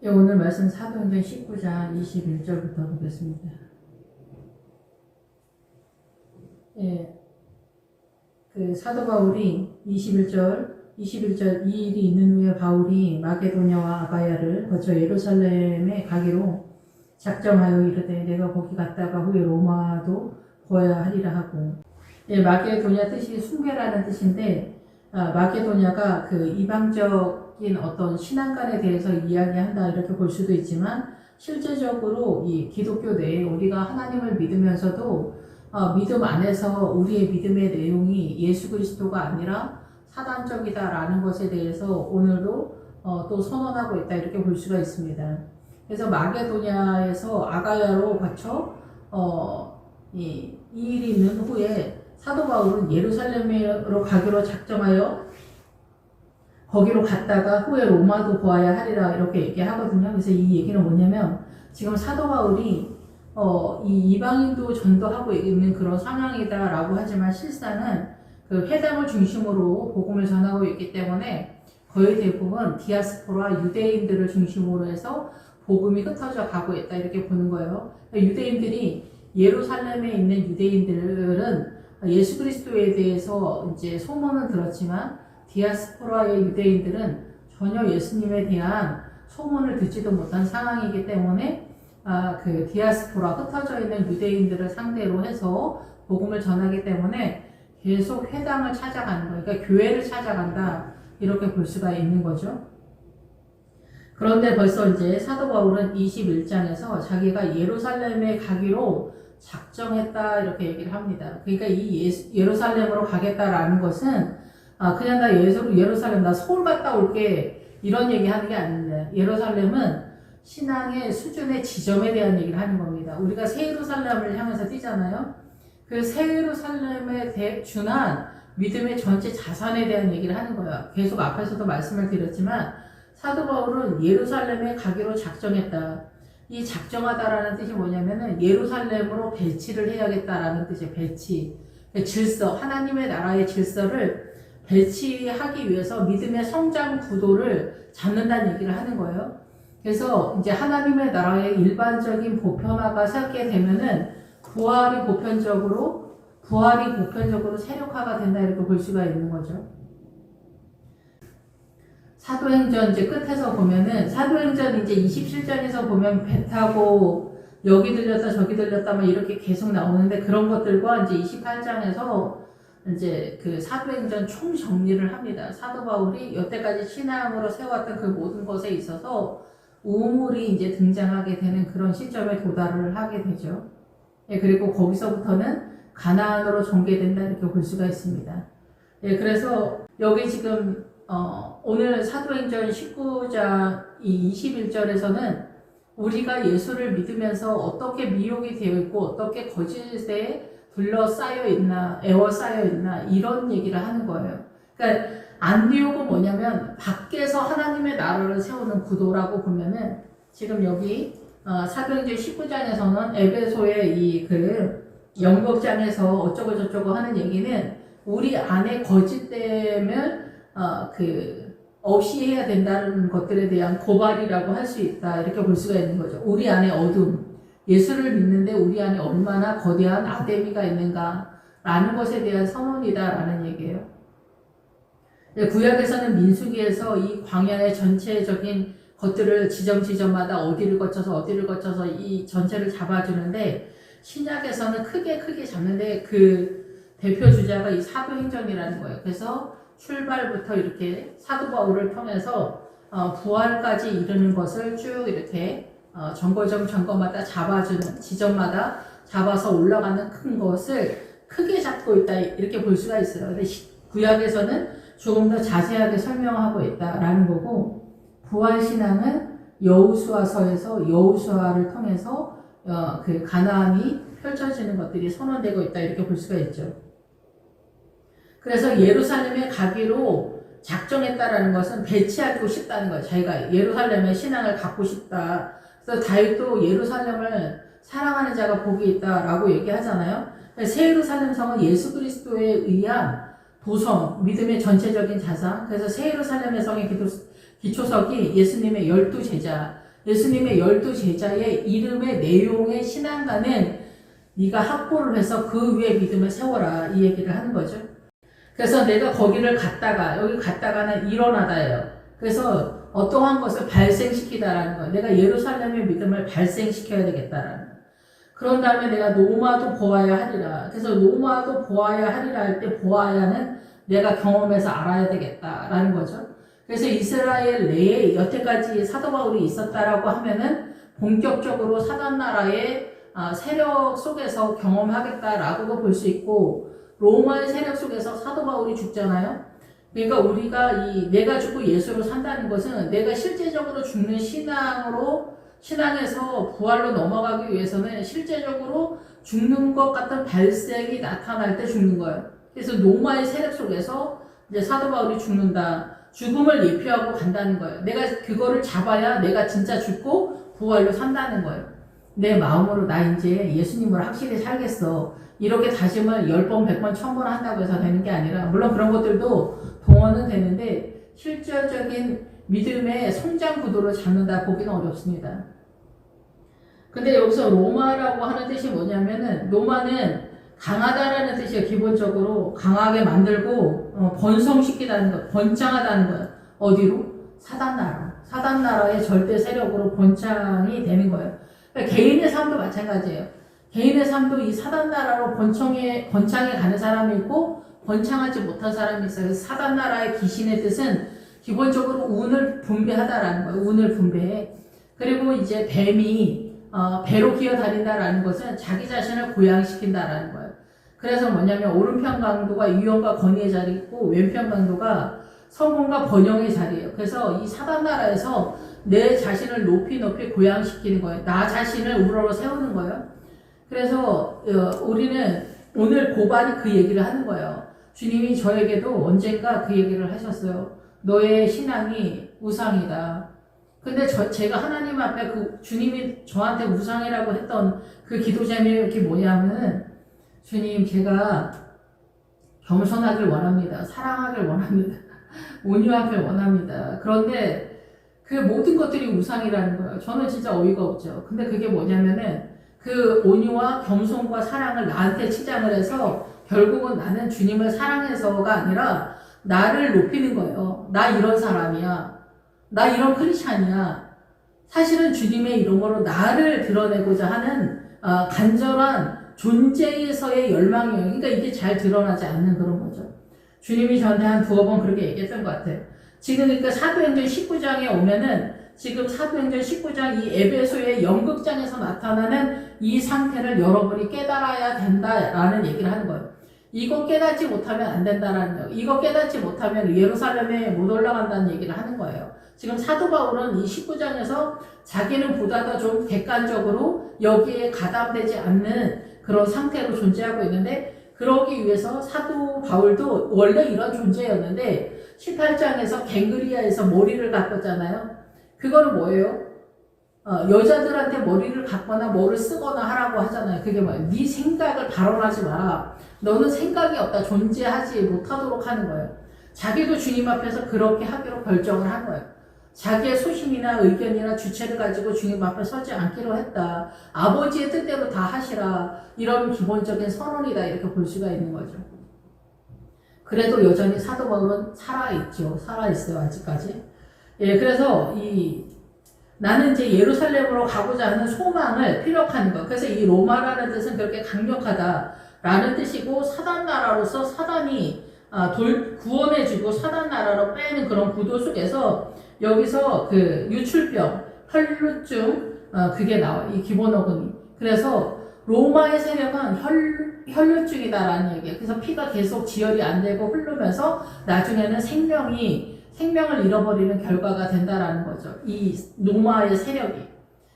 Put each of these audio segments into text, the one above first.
네, 오늘 말씀 사도행전 19장 21절부터 보겠습니다. 예, 그 사도 바울이 21절 이 일이 있는 후에 바울이 마게도냐와 아가야를 거쳐 예루살렘에 가기로 작정하여 이르되 내가 거기 갔다가 후에 로마도 보아야 하리라 하고. 예, 마게도냐 뜻이 순례라는 뜻인데 마게도냐가 그 이방적인 어떤 신앙관에 대해서 이야기한다 이렇게 볼 수도 있지만 실제적으로 이 기독교 내에 우리가 하나님을 믿으면서도 믿음 안에서 우리의 믿음의 내용이 예수 그리스도가 아니라 사단적이다라는 것에 대해서 오늘도 또 선언하고 있다 이렇게 볼 수가 있습니다. 그래서 마게도냐에서 아가야로 거쳐 이 일이 있는 후에 사도 바울은 예루살렘으로 가기로 작정하여 거기로 갔다가 후에 로마도 보아야 하리라 이렇게 얘기하거든요. 그래서 이 얘기는 뭐냐면 지금 사도 바울이 이 이방인도 전도하고 있는 그런 상황이다라고 하지만 실상은 그 회당을 중심으로 복음을 전하고 있기 때문에 거의 대부분 디아스포라 유대인들을 중심으로 해서 복음이 흩어져 가고 있다 이렇게 보는 거예요. 유대인들이 예루살렘에 있는 유대인들은 예수 그리스도에 대해서 이제 소문은 들었지만 디아스포라의 유대인들은 전혀 예수님에 대한 소문을 듣지도 못한 상황이기 때문에 그 디아스포라 흩어져 있는 유대인들을 상대로 해서 복음을 전하기 때문에 계속 회당을 찾아가는 거예요. 그러니까 교회를 찾아간다 이렇게 볼 수가 있는 거죠. 그런데 벌써 이제 사도 바울은 21장에서 자기가 예루살렘에 가기로 작정했다 이렇게 얘기를 합니다. 그러니까 이 예루살렘으로 가겠다라는 것은 그냥 나 예루살렘 나 서울 갔다 올게 이런 얘기 하는 게 아닙니다. 예루살렘은 신앙의 수준의 지점에 대한 얘기를 하는 겁니다. 우리가 새 예루살렘을 향해서 뛰잖아요. 그 새 예루살렘에 준한 믿음의 전체 자산에 대한 얘기를 하는 거예요. 계속 앞에서도 말씀을 드렸지만 사도 바울은 예루살렘에 가기로 작정했다. 이 작정하다라는 뜻이 뭐냐면은 예루살렘으로 배치를 해야겠다라는 뜻이에요. 배치. 질서, 하나님의 나라의 질서를 배치하기 위해서 믿음의 성장 구도를 잡는다는 얘기를 하는 거예요. 그래서 이제 하나님의 나라의 일반적인 보편화가 생기게 되면은 부활이 보편적으로 세력화가 된다 이렇게 볼 수가 있는 거죠. 사도행전 이제 끝에서 보면은 사도행전 이제 27장에서 보면 배 타고 여기 들렸다 저기 들렸다 막 이렇게 계속 나오는데 그런 것들과 이제 28장에서 이제 그 사도행전 총 정리를 합니다. 사도 바울이 여태까지 신앙으로 세웠던 그 모든 것에 있어서 우물이 이제 등장하게 되는 그런 시점에 도달을 하게 되죠. 예, 그리고 거기서부터는 가나안으로 전개된다 이렇게 볼 수가 있습니다. 예, 그래서 여기 지금 오늘 사도행전 19장 21절에서는 우리가 예수를 믿으면서 어떻게 미혹이 되어 있고 어떻게 거짓에 둘러싸여 있나 애워싸여 있나 이런 얘기를 하는 거예요. 그러니까 안디옥은 뭐냐면 밖에서 하나님의 나라를 세우는 구도라고 보면은 지금 여기 사도행전 19장에서는 에베소의 이 그 영국장에서 어쩌고 저쩌고 하는 얘기는 우리 안에 거짓됨을 없이 해야 된다는 것들에 대한 고발이라고 할 수 있다 이렇게 볼 수가 있는 거죠. 우리 안에 어둠, 예수를 믿는데 우리 안에 얼마나 거대한 아데미가 있는가 라는 것에 대한 선언이다라는 얘기예요. 구약에서는 민수기에서 이 광야의 전체적인 것들을 지점마다 어디를 거쳐서 이 전체를 잡아주는데 신약에서는 크게 잡는데 그 대표 주자가 이 사도행전이라는 거예요. 그래서 출발부터 이렇게 사도 바울을 통해서 부활까지 이르는 것을 쭉 이렇게 점마다 잡아주는 지점마다 잡아서 올라가는 큰 것을 크게 잡고 있다 이렇게 볼 수가 있어요. 근데 구약에서는 조금 더 자세하게 설명하고 있다라는 거고 부활신앙은 여호수아서에서 여호수아를 통해서 그 가나안이 펼쳐지는 것들이 선언되고 있다 이렇게 볼 수가 있죠. 그래서 예루살렘에 가기로 작정했다라는 것은 배치하고 싶다는 거예요. 자기가 예루살렘의 신앙을 갖고 싶다. 그래서 다윗도 예루살렘을 사랑하는 자가 복이 있다라고 얘기하잖아요. 새 예루살렘 성은 예수 그리스도에 의한 도성, 믿음의 전체적인 자산. 그래서 새 예루살렘의 성의 기초석이 예수님의 12제자, 예수님의 12제자의 이름의 내용의 신앙가는 네가 확보를 해서 그 위에 믿음을 세워라 이 얘기를 하는 거죠. 그래서 내가 거기를 갔다가 여기 갔다가는 일어나다예요. 그래서 어떠한 것을 발생시키다라는 거예요. 내가 예루살렘의 믿음을 발생시켜야 되겠다라는 거예요. 그런 다음에 내가 노마도 보아야 하리라. 그래서 노마도 보아야 하리라 할 때 보아야는 내가 경험해서 알아야 되겠다라는 거죠. 그래서 이스라엘 내에 여태까지 사도 바울이 있었다라고 하면은 본격적으로 사단 나라의 세력 속에서 경험하겠다라고도 볼 수 있고, 로마의 세력 속에서 사도 바울이 죽잖아요. 그러니까 우리가 내가 죽고 예수로 산다는 것은 내가 실제적으로 죽는 신앙에서 부활로 넘어가기 위해서는 실제적으로 죽는 것 같은 발색이 나타날 때 죽는 거예요. 그래서 로마의 세력 속에서 이제 사도 바울이 죽는다. 죽음을 예표하고 간다는 거예요. 내가 그거를 잡아야 내가 진짜 죽고 부활로 산다는 거예요. 내 마음으로 나 이제 예수님으로 확실히 살겠어. 이렇게 다짐을 10번, 100번, 1000번 한다고 해서 되는 게 아니라, 물론 그런 것들도 동원은 되는데 실질적인 믿음의 성장 구도를 잡는다 보기는 어렵습니다. 근데 여기서 로마라고 하는 뜻이 뭐냐면은, 로마는 강하다라는 뜻이에요. 기본적으로 강하게 만들고 번성시키다는 거, 번창하다는 거예요. 어디로? 사단나라. 사단나라의 절대 세력으로 번창이 되는 거예요. 그러니까 개인의 삶도 마찬가지예요. 개인의 삶도 이 사단나라로 번창에 가는 사람이 있고 번창하지 못한 사람이 있어요. 그래서 사단나라의 귀신의 뜻은 기본적으로 운을 분배하다라는 거예요. 운을 분배해. 그리고 이제 뱀이 배로 기어다닌다라는 것은 자기 자신을 고양시킨다라는 거예요. 그래서 뭐냐면 오른편 강도가 유언과 권위의 자리에 있고 왼편 강도가 성공과 번영의 자리예요. 그래서 이 사단나라에서 내 자신을 높이 고양시키는 거예요. 나 자신을 우러러 세우는 거예요. 그래서 우리는 오늘 고발이 그 얘기를 하는 거예요. 주님이 저에게도 언젠가 그 얘기를 하셨어요. 너의 신앙이 우상이다. 근데 제가 하나님 앞에 주님이 저한테 우상이라고 했던 그 기도 제목이 뭐냐면은, 주님, 제가 겸손하길 원합니다. 사랑하길 원합니다. 온유하길 원합니다. 그런데 그 모든 것들이 우상이라는 거예요. 저는 진짜 어이가 없죠. 근데 그게 뭐냐면은 그 온유와 겸손과 사랑을 나한테 치장을 해서 결국은 나는 주님을 사랑해서가 아니라 나를 높이는 거예요. 나 이런 사람이야. 나 이런 크리스찬이야. 사실은 주님의 이런 거로 나를 드러내고자 하는 간절한 존재에서의 열망이에요. 그러니까 이게 잘 드러나지 않는 그런 거죠. 주님이 저한테 한 2번 그렇게 얘기했던 것 같아요. 지금 그러니까 사도행전 19장에 오면은 지금 사도행전 19장 이 에베소의 연극장에서 나타나는 이 상태를 여러분이 깨달아야 된다라는 얘기를 하는 거예요. 이거 깨닫지 못하면 안 된다라는 거예요. 이거 깨닫지 못하면 예루살렘에 못 올라간다는 얘기를 하는 거예요. 지금 사도 바울은 이 19장에서 자기는 보다 더 좀 객관적으로 여기에 가담되지 않는 그런 상태로 존재하고 있는데, 그러기 위해서 사도 바울도 원래 이런 존재였는데 18장에서 갱그리아에서 머리를 가꿨잖아요. 그거는 뭐예요? 여자들한테 머리를 갖거나 뭐를 쓰거나 하라고 하잖아요. 그게 뭐예요? 네 생각을 발언하지 마라. 너는 생각이 없다. 존재하지 못하도록 하는 거예요. 자기도 주님 앞에서 그렇게 하기로 결정을 한 거예요. 자기의 소신이나 의견이나 주체를 가지고 주님 앞에 서지 않기로 했다. 아버지의 뜻대로 다 하시라. 이런 기본적인 선언이다. 이렇게 볼 수가 있는 거죠. 그래도 여전히 사도 바울은 살아있죠. 살아있어요. 아직까지. 예, 그래서 나는 이제 예루살렘으로 가고자 하는 소망을 피력하는 것. 그래서 이 로마라는 뜻은 그렇게 강력하다라는 뜻이고, 사단 나라로서 사단이 구원해주고 사단 나라로 빼는 그런 구도 속에서 여기서 그 유출병, 혈루증, 그게 나와요. 이 기본 어근이. 그래서 로마의 세력은 혈루증이다라는 얘기예요. 그래서 피가 계속 지혈이 안 되고 흐르면서 나중에는 생명을 잃어버리는 결과가 된다라는 거죠. 이 로마의 세력이.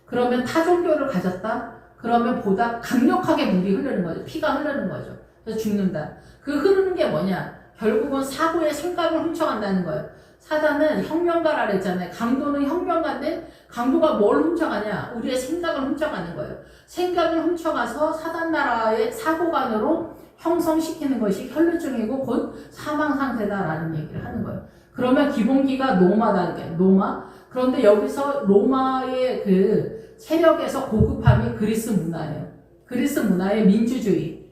그러면 타 종교를 가졌다? 그러면 보다 강력하게 물이 흐르는 거죠. 피가 흐르는 거죠. 그래서 죽는다. 그 흐르는 게 뭐냐? 결국은 사고의 생각을 훔쳐간다는 거예요. 사단은 혁명가라 그랬잖아요. 강도는 혁명가인데 강도가 뭘 훔쳐가냐? 우리의 생각을 훔쳐가는 거예요. 생각을 훔쳐가서 사단나라의 사고관으로 형성시키는 것이 혈루증이고 곧 사망 상태다라는 얘기를 하는 거예요. 그러면 기본기가 노마다. 노마. 그런데 여기서 로마의 그 세력에서 고급함이 그리스 문화예요. 그리스 문화의 민주주의,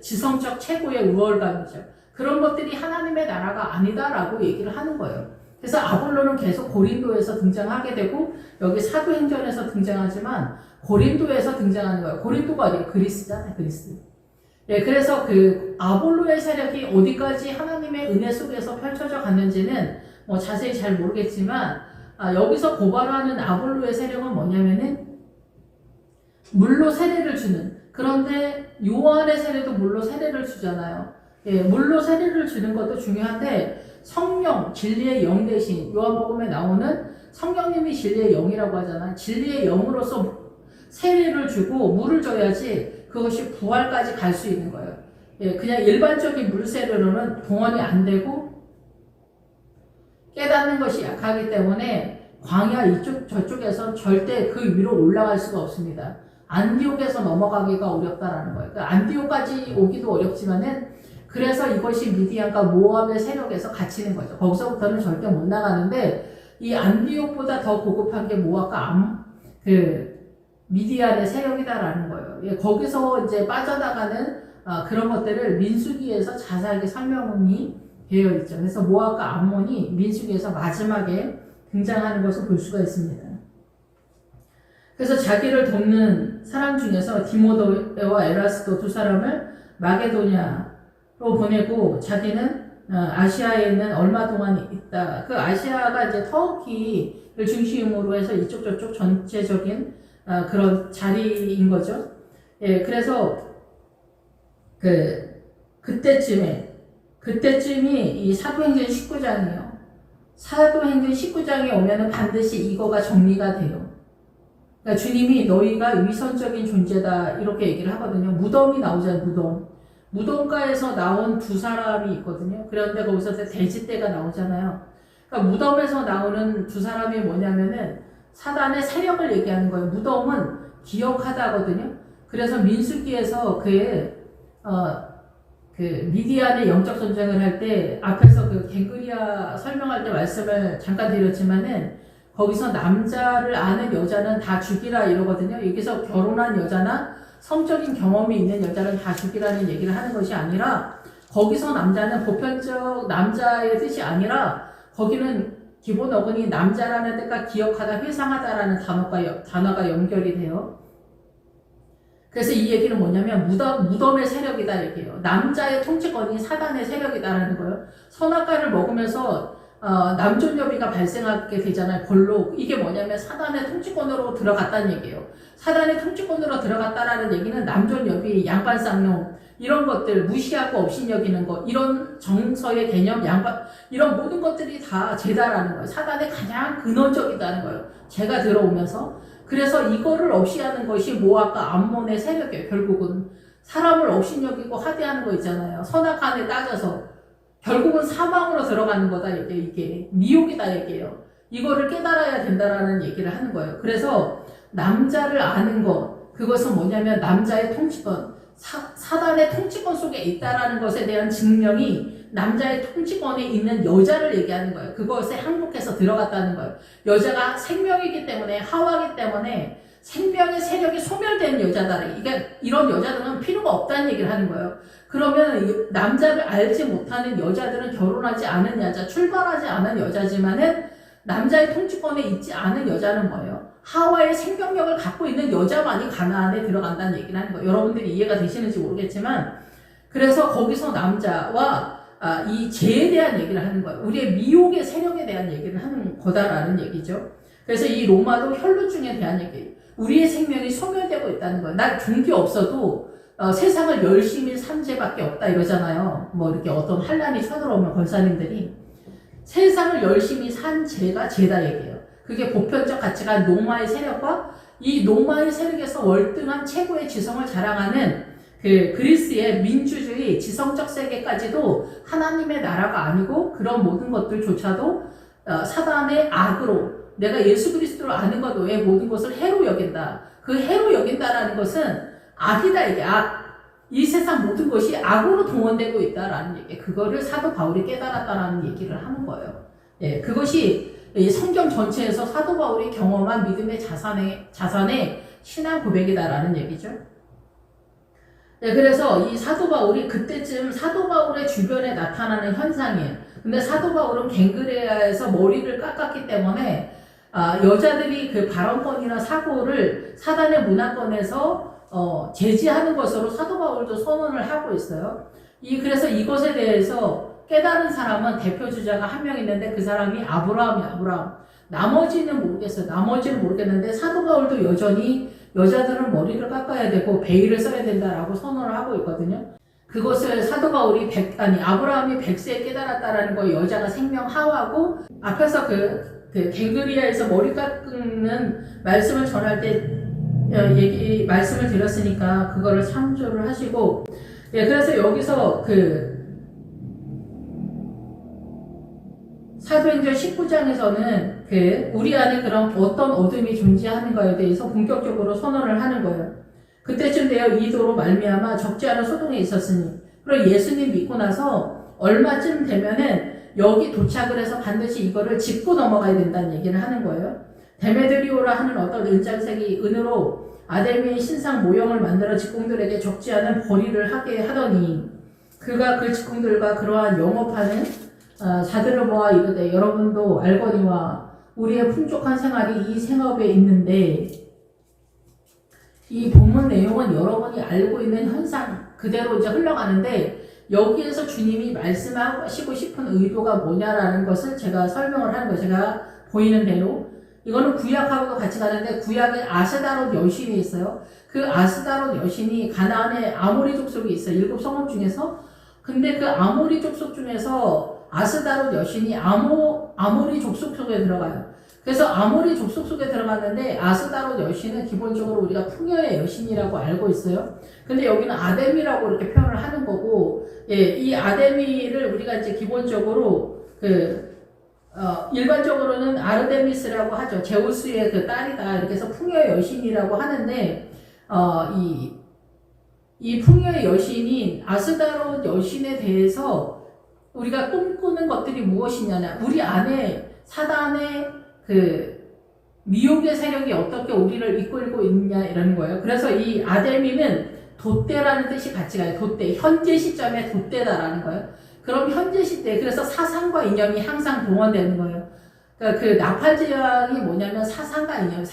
지성적 최고의 우월감이죠. 그런 것들이 하나님의 나라가 아니다라고 얘기를 하는 거예요. 그래서 아볼로는 계속 고린도에서 등장하게 되고 여기 사도행전에서 등장하지만 고린도에서 등장하는 거예요. 고린도가 어디예요? 그리스잖아요. 그리스. 그래서 그 아볼로의 세력이 어디까지 하나님의 은혜 속에서 펼쳐져 갔는지는 뭐 자세히 잘 모르겠지만 여기서 고발하는 아볼로의 세력은 뭐냐면은 물로 세례를 주는, 그런데 요한의 세례도 물로 세례를 주잖아요. 물로 세례를 주는 것도 중요한데 성령, 진리의 영 대신 요한복음에 나오는 성령님이 진리의 영이라고 하잖아요. 진리의 영으로서 세례를 주고 물을 줘야지 그것이 부활까지 갈 수 있는 거예요. 그냥 일반적인 물 세례로는 동원이 안 되고 깨닫는 것이 약하기 때문에 광야 이쪽 저쪽에서 절대 그 위로 올라갈 수가 없습니다. 안디옥에서 넘어가기가 어렵다라는 거예요. 그러니까 안디옥까지 오기도 어렵지만은 그래서 이것이 미디안과 모압의 세력에서 갇히는 거죠. 거기서부터는 절대 못 나가는데 이 안디옥보다 더 고급한 게 모압과 미디안의 세력이다라는 거예요. 거기서 이제 빠져나가는 그런 것들을 민수기에서 자세하게 설명이 되어 있죠. 그래서 모압과 암몬이 민수기에서 마지막에 등장하는 것을 볼 수가 있습니다. 그래서 자기를 돕는 사람 중에서 디모데와 에라스도 두 사람을 마게도냐로 보내고 자기는 아시아에 있는 얼마 동안 있다. 그 아시아가 이제 터키를 중심으로 해서 이쪽 저쪽 전체적인 그런 자리인 거죠. 그래서 그때쯤이 이 사도행전 19장이에요. 사도행전 19장에 오면은 반드시 이거가 정리가 돼요. 그러니까 주님이 너희가 위선적인 존재다 이렇게 얘기를 하거든요. 무덤이 나오잖아요. 무덤가에서 나온 두 사람이 있거든요. 그런데 거기서 돼지떼가 나오잖아요. 그러니까 무덤에서 나오는 두 사람이 뭐냐면은 사단의 세력을 얘기하는 거예요. 무덤은 기억하다거든요. 그래서 민수기에서 미디안의 영적 전쟁을 할 때 앞에서 그 갱그리아 설명할 때 말씀을 잠깐 드렸지만은 거기서 남자를 아는 여자는 다 죽이라 이러거든요. 여기서 결혼한 여자나 성적인 경험이 있는 여자는 다 죽이라는 얘기를 하는 것이 아니라 거기서 남자는 보편적 남자의 뜻이 아니라 거기는 기본 어근이 남자라는 뜻과 기억하다, 회상하다라는 단어가 연결이 돼요. 그래서 이 얘기는 뭐냐면 무덤의 세력이다 얘기예요. 남자의 통치권이 사단의 세력이다라는 거예요. 선악과를 먹으면서 남존여비가 발생하게 되잖아요. 벌로. 이게 뭐냐면 사단의 통치권으로 들어갔다는 얘기예요. 사단의 통치권으로 들어갔다라는 얘기는 남존여비, 양반쌍용 이런 것들 무시하고 업신여기는 것, 이런 정서의 개념, 이런 모든 것들이 다 죄다라는 거예요. 사단의 가장 근원적이다는 거예요. 죄가 들어오면서. 그래서 이거를 없이하는 것이 모압과 암몬의 세력이에요. 결국은 사람을 업신여기고 하대하는 거 있잖아요. 선악간에 따져서 결국은 사망으로 들어가는 거다 이게 미혹이다 얘기예요. 이거를 깨달아야 된다라는 얘기를 하는 거예요. 그래서 남자를 아는 것, 그것은 뭐냐면 남자의 통치권, 사단의 통치권 속에 있다라는 것에 대한 증명이 남자의 통치권에 있는 여자를 얘기하는 거예요. 그것에 항복해서 들어갔다는 거예요. 여자가 생명이기 때문에, 하와이기 때문에 생명의 세력이 소멸된 여자다. 이런 여자들은 필요가 없다는 얘기를 하는 거예요. 그러면 남자를 알지 못하는 여자들은 결혼하지 않은 여자, 출발하지 않은 여자지만은 남자의 통치권에 있지 않은 여자는 뭐예요? 하와의 생명력을 갖고 있는 여자만이 가나안에 들어간다는 얘기를 하는 거예요. 여러분들이 이해가 되시는지 모르겠지만, 그래서 거기서 남자와 이 죄에 대한 얘기를 하는 거예요. 우리의 미혹의 세력에 대한 얘기를 하는 거다라는 얘기죠. 그래서 이 로마도 혈루증에 대한 얘기예요. 우리의 생명이 소멸되고 있다는 거예요. 난 종교 없어도 세상을 열심히 산 죄밖에 없다 이러잖아요. 뭐 이렇게 어떤 환란이 쳐들어오면 권사님들이 세상을 열심히 산 죄가 죄다 얘기예요. 그게 보편적 가치가 노마의 세력과 이 노마의 세력에서 월등한 최고의 지성을 자랑하는 그 그리스의 민주주의 지성적 세계까지도 하나님의 나라가 아니고 그런 모든 것들조차도 사단의 악으로, 내가 예수 그리스도를 아는 것 외에 모든 것을 해로 여긴다. 그 해로 여긴다라는 것은 악이다 이게 악. 이 세상 모든 것이 악으로 동원되고 있다라는 얘기. 그거를 사도 바울이 깨달았다라는 얘기를 하는 거예요. 그것이 이 성경 전체에서 사도 바울이 경험한 믿음의 자산의 신앙 고백이다라는 얘기죠. 네, 그래서 이 사도 바울이 그때쯤 사도 바울의 주변에 나타나는 현상이에요. 근데 사도 바울은 갱그레아에서 머리를 깎았기 때문에 여자들이 그 발언권이나 사고를 사단의 문화권에서 제지하는 것으로 사도 바울도 선언을 하고 있어요. 그래서 이것에 대해서 깨달은 사람은 대표 주자가 한 명 있는데 그 사람이 아브라함. 나머지는 모르겠어요. 나머지는 모르겠는데 사도 바울도 여전히 여자들은 머리를 깎아야 되고 베일을 써야 된다라고 선언을 하고 있거든요. 그것을 사도 바울이 아브라함이 100세에 깨달았다라는 거 여자가 생명 하와고 앞에서 그 갱그리아에서 머리 깎는 말씀을 전할 때 말씀을 드렸으니까 그거를 참조를 하시고 그래서 여기서 사도행전 19장에서는 우리 안에 그런 어떤 어둠이 존재하는가에 대해서 본격적으로 선언을 하는 거예요. 그때쯤 되어 이 도로 말미암아 적지 않은 소동이 있었으니 그리고 예수님 믿고 나서 얼마쯤 되면은 여기 도착을 해서 반드시 이거를 짚고 넘어가야 된다는 얘기를 하는 거예요. 데메드리오라 하는 어떤 은장색이 은으로 아데미의 신상 모형을 만들어 직공들에게 적지 않은 벌이를 하게 하더니 그가 그 직공들과 그러한 영업하는 자들을 모아 이르되 여러분도 알거니와 우리의 풍족한 생활이 이 생업에 있는데 이 본문 내용은 여러분이 알고 있는 현상 그대로 이제 흘러가는데 여기에서 주님이 말씀하시고 싶은 의도가 뭐냐라는 것을 제가 설명을 하는 거예요. 제가 보이는 대로 이거는 구약하고도 같이 가는데 구약에 아스다롯 여신이 있어요. 그 아스다롯 여신이 가나안에 아모리 족속이 있어요. 7 성읍 중에서. 근데 그 아모리 족속 중에서 아스다롯 여신이 아모리 족속 속에 들어가요. 그래서 아모리 족속 속에 들어갔는데 아스다롯 여신은 기본적으로 우리가 풍요의 여신이라고 알고 있어요. 근데 여기는 아데미라고 이렇게 표현을 하는 거고, 이 아데미를 우리가 이제 기본적으로 일반적으로는 아르데미스라고 하죠. 제우스의 그 딸이다. 이렇게 해서 풍요의 여신이라고 하는데, 이 풍요의 여신인 아스다롯 여신에 대해서 우리가 꿈꾸는 것들이 무엇이냐면 우리 안에 사단의 미혹의 세력이 어떻게 우리를 이끌고 있냐 이러는 거예요. 그래서 이 아데미는 돛대라는 뜻이 같이 가요. 돛대. 현재 시점에 돛대다라는 거예요. 그럼 현재 시대, 그래서 사상과 이념이 항상 동원되는 거예요. 그러니까 그 나팔제왕이 뭐냐면 사상과 이념,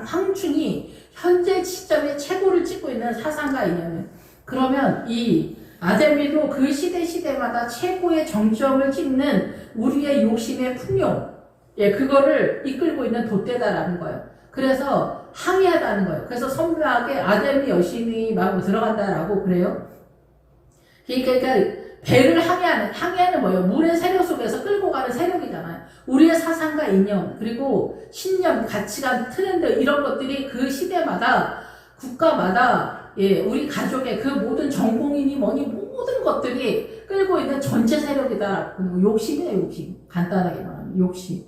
황충이 현재 시점에 최고를 찍고 있는 사상과 이념이에요. 그러면 이 아데미도 그 시대마다 최고의 정점을 찍는 우리의 욕심의 풍요, 그거를 이끌고 있는 돛대다라는 거예요. 그래서 항해하다는 거예요. 그래서 선묘하게 아데미 여신이 막 들어간다라고 그래요. 그러니까 배를 항해하는 뭐예요? 물의 세력 속에서 끌고 가는 세력이잖아요. 우리의 사상과 이념, 그리고 신념, 가치관, 트렌드 이런 것들이 그 시대마다 국가마다 우리 가족의 그 모든 전공인이 뭐니 모든 것들이 끌고 있는 전체 세력이다. 욕심이에요, 욕심. 간단하게 말하면 욕심.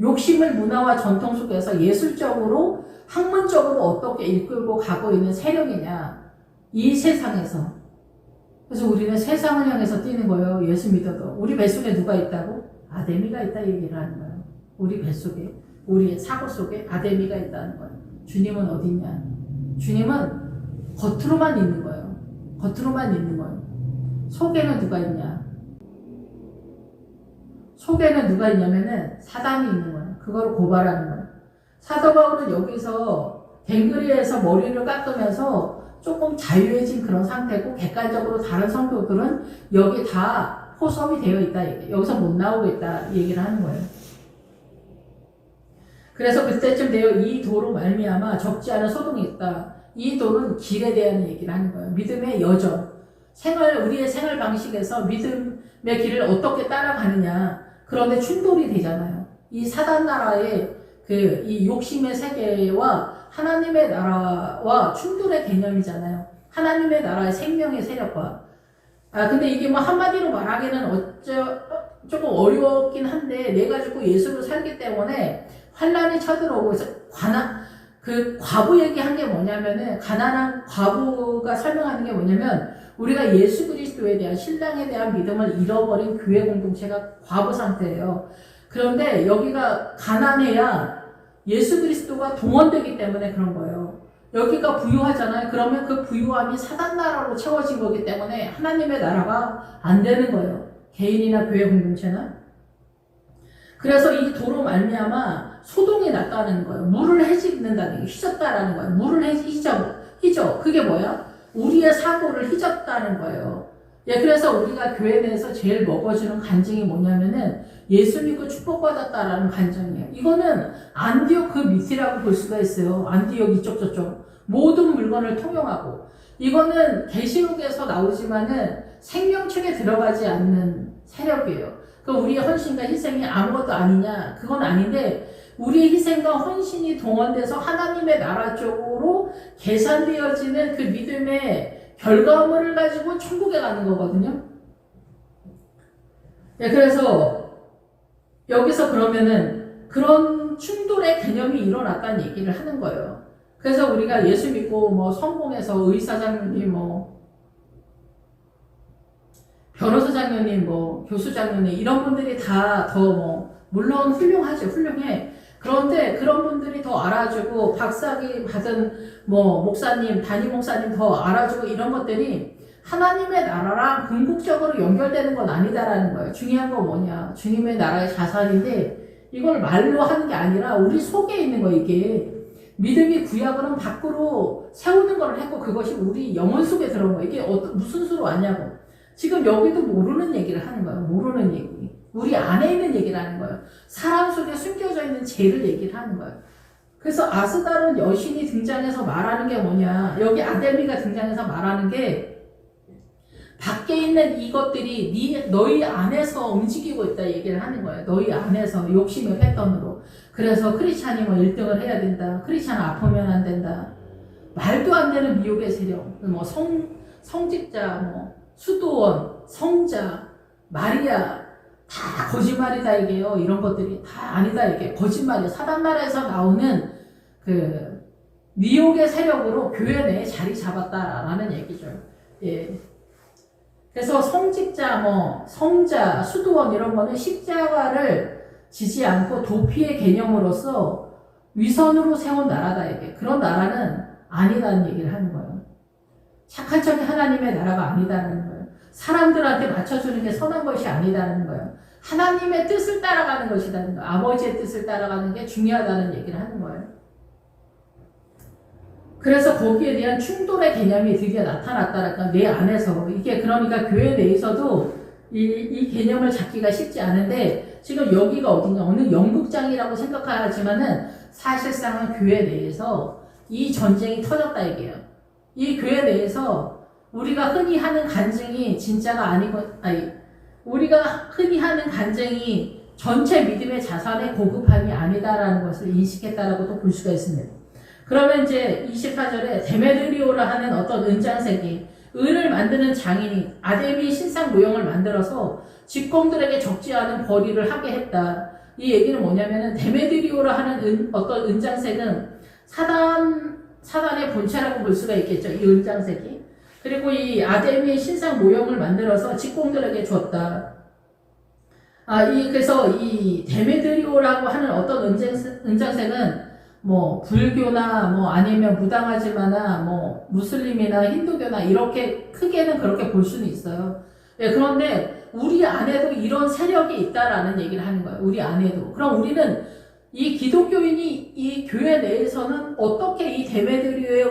욕심을 문화와 전통 속에서 예술적으로 학문적으로 어떻게 이끌고 가고 있는 세력이냐. 이 세상에서. 그래서 우리는 세상을 향해서 뛰는 거예요. 예수 믿어도. 우리 뱃속에 누가 있다고? 아데미가 있다 얘기를 하는 거예요. 우리 뱃속에, 우리의 사고 속에 아데미가 있다는 거예요. 주님은 어디 있냐? 주님은 겉으로만 있는 거예요. 겉으로만 있는 거예요. 속에는 누가 있냐? 속에는 누가 있냐면은 사단이 있는 거예요. 그걸 고발하는 거예요. 사도 바울은 여기서 갱그리에서 머리를 깎으면서 조금 자유해진 그런 상태고, 객관적으로 다른 성도들은 여기 다 포섭이 되어 있다. 여기서 못 나오고 있다. 얘기를 하는 거예요. 그래서 그때쯤 되어 이 도로 말미암아 적지 않은 소동이 있다. 이 도는 길에 대한 얘기를 하는 거예요. 믿음의 여정. 우리의 생활 방식에서 믿음의 길을 어떻게 따라가느냐. 그런데 충돌이 되잖아요. 이 사단 나라의 이 욕심의 세계와 하나님의 나라와 충돌의 개념이잖아요. 하나님의 나라의 생명의 세력과. 근데 이게 뭐 한마디로 말하기는 조금 어렵긴 한데, 내가 죽고 예수로 살기 때문에 환란이 쳐들어오고, 과부 얘기한 게 뭐냐면은, 가난한 과부가 설명하는 게 뭐냐면, 우리가 예수 그리스도에 대한 신랑에 대한 믿음을 잃어버린 교회 공동체가 과부 상태예요. 그런데 여기가 가난해야 예수 그리스도가 동원되기 때문에 그런 거예요. 여기가 부유하잖아요. 그러면 그 부유함이 사단 나라로 채워진 거기 때문에 하나님의 나라가 안 되는 거예요. 개인이나 교회 공동체나. 그래서 이 도로 말미암아 소동이 났다는 거예요. 물을 헤집는다는 게 휘졌다라는 거예요. 물을 휘져. 그게 뭐야? 우리의 사고를 휘졌다는 거예요. 예, 그래서 우리가 교회 내에서 제일 먹어주는 간증이 뭐냐면은 예수 믿고 축복받았다라는 간증이에요. 이거는 안디옥 그 밑이라고 볼 수가 있어요. 안디옥 이쪽 저쪽 모든 물건을 통용하고, 이거는 계시록에서 나오지만은 생명책에 들어가지 않는 세력이에요. 그 우리의 헌신과 희생이 아무것도 아니냐? 그건 아닌데, 우리의 희생과 헌신이 동원돼서 하나님의 나라 쪽으로 계산되어지는 그 믿음의 결과물을 가지고 천국에 가는 거거든요. 네, 그래서 여기서 그러면은 그런 충돌의 개념이 일어났다는 얘기를 하는 거예요. 그래서 우리가 예수 믿고 뭐 성공해서 의사장님, 뭐 변호사장님, 뭐 교수장님 이런 분들이 다 더 뭐 물론 훌륭하죠. 훌륭해. 그런데 그런 분들이 더 알아주고 박사학위 받은 뭐 목사님, 담임 목사님 더 알아주고 이런 것들이 하나님의 나라랑 궁극적으로 연결되는 건 아니다라는 거예요. 중요한 건 뭐냐? 주님의 나라의 자산인데 이걸 말로 하는 게 아니라 우리 속에 있는 거. 이게 믿음이 구약으로는 밖으로 세우는 걸 했고 그것이 우리 영혼 속에 들어온 거예요. 이게 무슨 수로 왔냐고. 지금 여기도 모르는 얘기를 하는 거예요. 모르는 얘기. 우리 안에 있는 얘기를 하는 거예요. 사람 속에 숨겨져 있는 죄를 얘기를 하는 거예요. 그래서 아스다른 여신이 등장해서 말하는 게 뭐냐. 여기 아데미가 등장해서 말하는 게 밖에 있는 이것들이 너희 안에서 움직이고 있다 얘기를 하는 거예요. 너희 안에서 욕심의 패턴으로. 그래서 크리스찬이 뭐 1등을 해야 된다. 크리스찬 아프면 안 된다. 말도 안 되는 미혹의 세력. 뭐 성직자, 뭐 수도원, 성자, 마리아 다 거짓말이다 이게요. 이런 것들이 다 아니다 이게 거짓말이에요. 사단 나라에서 나오는 그 미혹의 세력으로 교회 내에 자리 잡았다라는 얘기죠. 예. 그래서 성직자, 뭐 성자, 수도원 이런 거는 십자가를 지지 않고 도피의 개념으로서 위선으로 세운 나라다 이게. 그런 나라는 아니다는 얘기를 하는 거예요. 착한 척이 하나님의 나라가 아니다라는 거예요. 사람들한테 맞춰주는 게 선한 것이 아니다라는 거예요. 하나님의 뜻을 따라가는 것이라는 거예요. 아버지의 뜻을 따라가는 게 중요하다는 얘기를 하는 거예요. 그래서 거기에 대한 충돌의 개념이 드디어 나타났다랄까, 내 안에서. 이게 그러니까 교회 내에서도 이 개념을 잡기가 쉽지 않은데, 지금 여기가 어디냐, 어느 연극장이라고 생각하지만은 사실상은 교회 내에서 이 전쟁이 터졌다 이게요. 이 교회 내에서 우리가 흔히 하는 간증이 진짜가 아니고, 우리가 흔히 하는 간증이 전체 믿음의 자산의 고급함이 아니다라는 것을 인식했다라고도 볼 수가 있습니다. 그러면 이제 24절에 데메드리오라 하는 어떤 은장색이 은을 만드는 장인이 아데미 신상 모형을 만들어서 직공들에게 적지 않은 벌이를 하게 했다. 이 얘기는 뭐냐면은 데메드리오라 하는 어떤 은장색은 사단의 본체라고 볼 수가 있겠죠. 이 은장색이. 그리고 이 아데미의 신상 모형을 만들어서 직공들에게 줬다. 그래서 이 데메드리오라고 하는 어떤 은장색은 뭐 불교나 뭐 아니면 무당하지마나 뭐 무슬림이나 힌두교나 이렇게 크게는 그렇게 볼 수는 있어요. 예, 그런데 우리 안에도 이런 세력이 있다라는 얘기를 하는 거예요. 우리 안에도. 그럼 우리는 이 기독교인이 이 교회 내에서는 어떻게 이 데메드리오의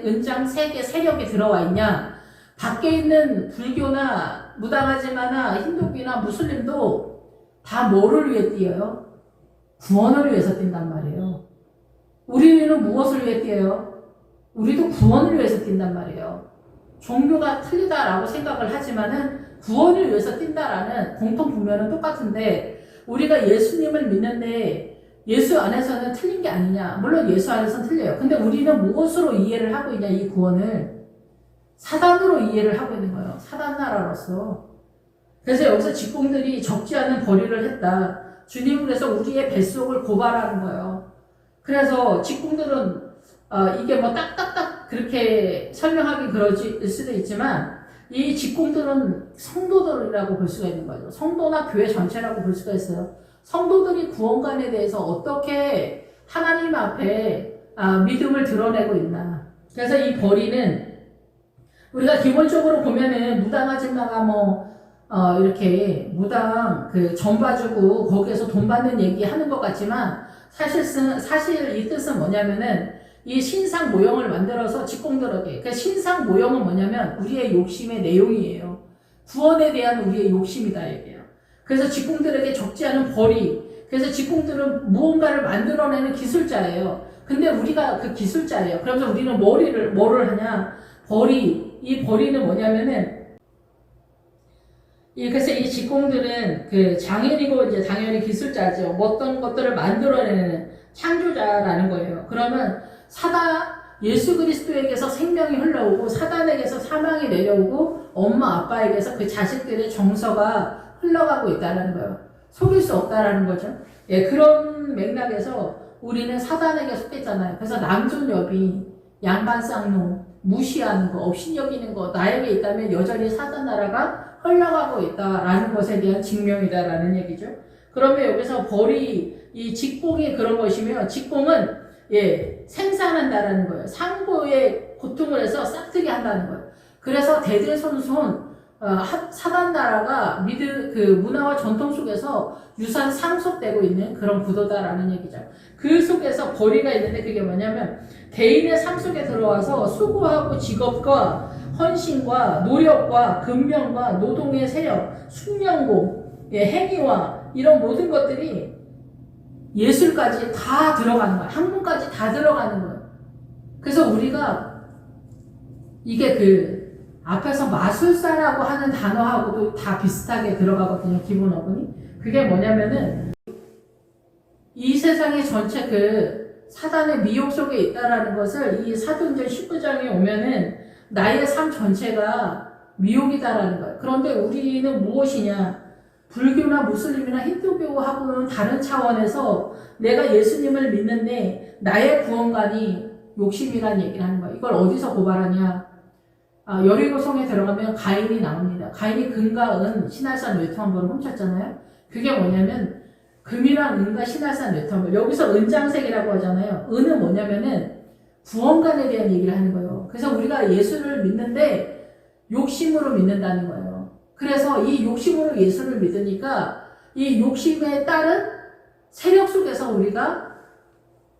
은장색의 세력이 들어와 있냐? 밖에 있는 불교나 무당하지마나 힌두교나 무슬림도 다 뭐를 위해 뛰어요? 구원을 위해서 뛴단 말이에요. 우리는 무엇을 위해 뛰어요? 우리도 구원을 위해서 뛴단 말이에요. 종교가 틀리다라고 생각을 하지만은 구원을 위해서 뛴다라는 공통 분면은 똑같은데, 우리가 예수님을 믿는데 예수 안에서는 틀린 게 아니냐? 물론 예수 안에서는 틀려요. 근데 우리는 무엇으로 이해를 하고 있냐? 이 구원을 사단으로 이해를 하고 있는 거예요. 사단 나라로서. 그래서 여기서 직공들이 적지 않은 벌이를 했다. 주님은 그래서 우리의 뱃속을 고발하는 거예요. 그래서 직공들은 이게 뭐 딱딱딱 그렇게 설명하기 그러질 수도 있지만, 이 직공들은 성도들이라고 볼 수가 있는 거죠. 성도나 교회 전체라고 볼 수가 있어요. 성도들이 구원관에 대해서 어떻게 하나님 앞에 믿음을 드러내고 있나. 그래서 이 벌이는 우리가 기본적으로 보면은 무당 아줌마가 이렇게 무당 전 봐주고 거기에서 돈 받는 얘기 하는 것 같지만 사실 이 뜻은 뭐냐면은 이 신상 모형을 만들어서 직공들에게, 그 신상 모형은 뭐냐면 우리의 욕심의 내용이에요. 구원에 대한 우리의 욕심이다 얘기예요. 그래서 직공들에게 적지 않은 벌이, 그래서 직공들은 무언가를 만들어내는 기술자예요. 근데 우리가 그 기술자예요. 그러면서 우리는 뭐를 하냐? 이 벌이는 뭐냐면은, 그래서 이 직공들은 장인이고 이제 당연히 기술자죠. 어떤 것들을 만들어내는 창조자라는 거예요. 그러면 예수 그리스도에게서 생명이 흘러오고 사단에게서 사망이 내려오고 엄마 아빠에게서 그 자식들의 정서가 흘러가고 있다는 거예요. 속일 수 없다라는 거죠. 그런 맥락에서 우리는 사단에게 속했잖아요. 그래서 남존여비, 양반쌍노, 무시하는 거, 업신여기는 거, 나에게 있다면 여전히 사단 나라가 흘러가고 있다라는 것에 대한 증명이다라는 얘기죠. 그러면 여기서 이 직공이 그런 것이며, 직공은 생산한다라는 거예요. 상고에 고통을 해서 싹트게 한다는 거예요. 그래서 대대손손 사단 나라가 문화와 전통 속에서 유산 상속되고 있는 그런 구도다라는 얘기죠. 그 속에서 벌이가 있는데 그게 뭐냐면 개인의 삶 속에 들어와서 수고하고 직업과 헌신과 노력과 근면과 노동의 세력, 숙련고, 행위와 이런 모든 것들이 예술까지 다 들어가는 거야. 학문까지 다 들어가는 거야. 그래서 우리가 이게 앞에서 마술사라고 하는 단어하고도 다 비슷하게 들어가거든요. 기본 어근이. 그게 뭐냐면은 이 세상의 전체 사단의 미혹 속에 있다라는 것을 이 사도행전 19장에 오면은 나의 삶 전체가 미혹이다라는 거예요. 그런데 우리는 무엇이냐? 불교나 무슬림이나 힌두교하고는 다른 차원에서 내가 예수님을 믿는데 나의 구원관이 욕심이라는 얘기를 하는 거예요. 이걸 어디서 고발하냐? 여리고성에 들어가면 가인이 나옵니다. 가인이 금과 은, 신할산 외투한벌을 훔쳤잖아요. 그게 뭐냐면 금이랑 은과 신할산 외투한벌. 여기서 은장색이라고 하잖아요. 은은 뭐냐면은 구원관에 대한 얘기를 하는 거예요. 그래서 우리가 예수를 믿는데 욕심으로 믿는다는 거예요. 그래서 이 욕심으로 예수를 믿으니까 이 욕심에 따른 세력 속에서 우리가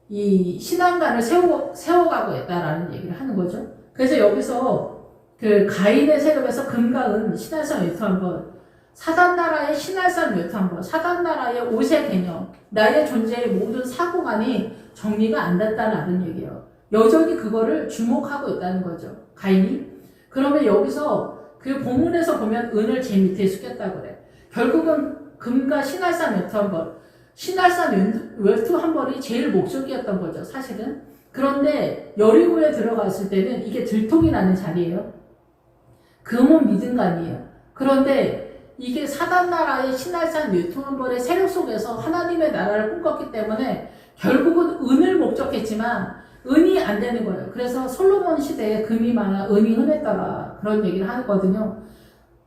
이 신앙관을 세워가고 있다라는 얘기를 하는 거죠. 그래서 여기서 가인의 세력에서 금과 은, 신할산 외투한벌, 사단나라의 신할산 외투한벌, 사단나라의 옷의 개념, 나의 존재의 모든 사고관이 정리가 안 됐다는 얘기예요. 여전히 그거를 주목하고 있다는 거죠. 가인이. 그러면 여기서 본문에서 보면 은을 제 밑에 숙였다고 그래. 결국은 금과 신할산 외투한벌, 신할산 외투한벌이 제일 목적이었던 거죠. 사실은. 그런데 여리고에 들어갔을 때는 이게 들통이 나는 자리예요. 금은 믿음관이에요. 그런데 이게 사단나라의 신할산 외투한벌의 세력 속에서 하나님의 나라를 꿈꿨기 때문에 결국은 은을 목적했지만 은이 안 되는 거예요. 그래서 솔로몬 시대에 금이 많아 은이 흔했더라 그런 얘기를 하거든요.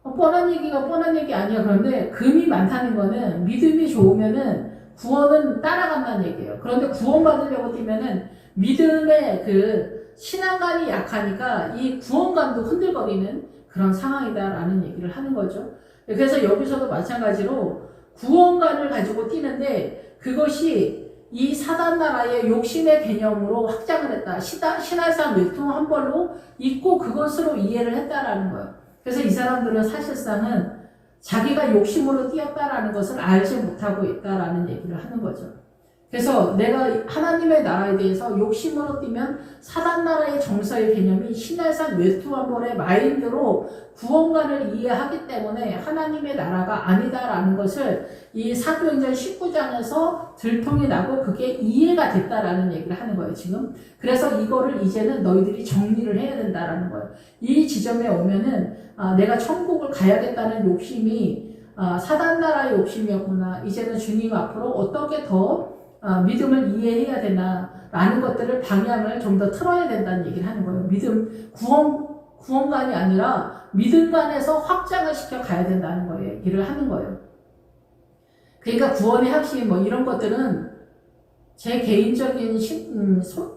뻔한 얘기가 뻔한 얘기 아니야. 그런데 금이 많다는 거는 믿음이 좋으면은 구원은 따라간다는 얘기예요. 그런데 구원받으려고 뛰면은 믿음의 신앙관이 약하니까 이 구원관도 흔들거리는 그런 상황이다라는 얘기를 하는 거죠. 그래서 여기서도 마찬가지로 구원관을 가지고 뛰는데 그것이 이 사단나라의 욕심의 개념으로 확장을 했다. 신할산 외투한벌로 있고 그것으로 이해를 했다라는 거예요. 그래서 이 사람들은 사실상은 자기가 욕심으로 뛰었다라는 것을 알지 못하고 있다라는 얘기를 하는 거죠. 그래서 내가 하나님의 나라에 대해서 욕심으로 뛰면 사단나라의 정서의 개념이 신할산 외투한벌의 마인드로 구원관을 이해하기 때문에 하나님의 나라가 아니다라는 것을 이 사도행전 19장에서 들통이 나고 그게 이해가 됐다라는 얘기를 하는 거예요, 지금. 그래서 이거를 이제는 너희들이 정리를 해야 된다라는 거예요. 이 지점에 오면은 내가 천국을 가야겠다는 욕심이 사단나라의 욕심이었구나. 이제는 주님 앞으로 어떻게 더 믿음을 이해해야 되나라는 것들을 방향을 좀 더 틀어야 된다는 얘기를 하는 거예요. 구원관이 아니라 믿음관에서 확장을 시켜 가야 된다는 거예요. 얘기를 하는 거예요. 그러니까 구원의 핵심 뭐 이런 것들은 제 개인적인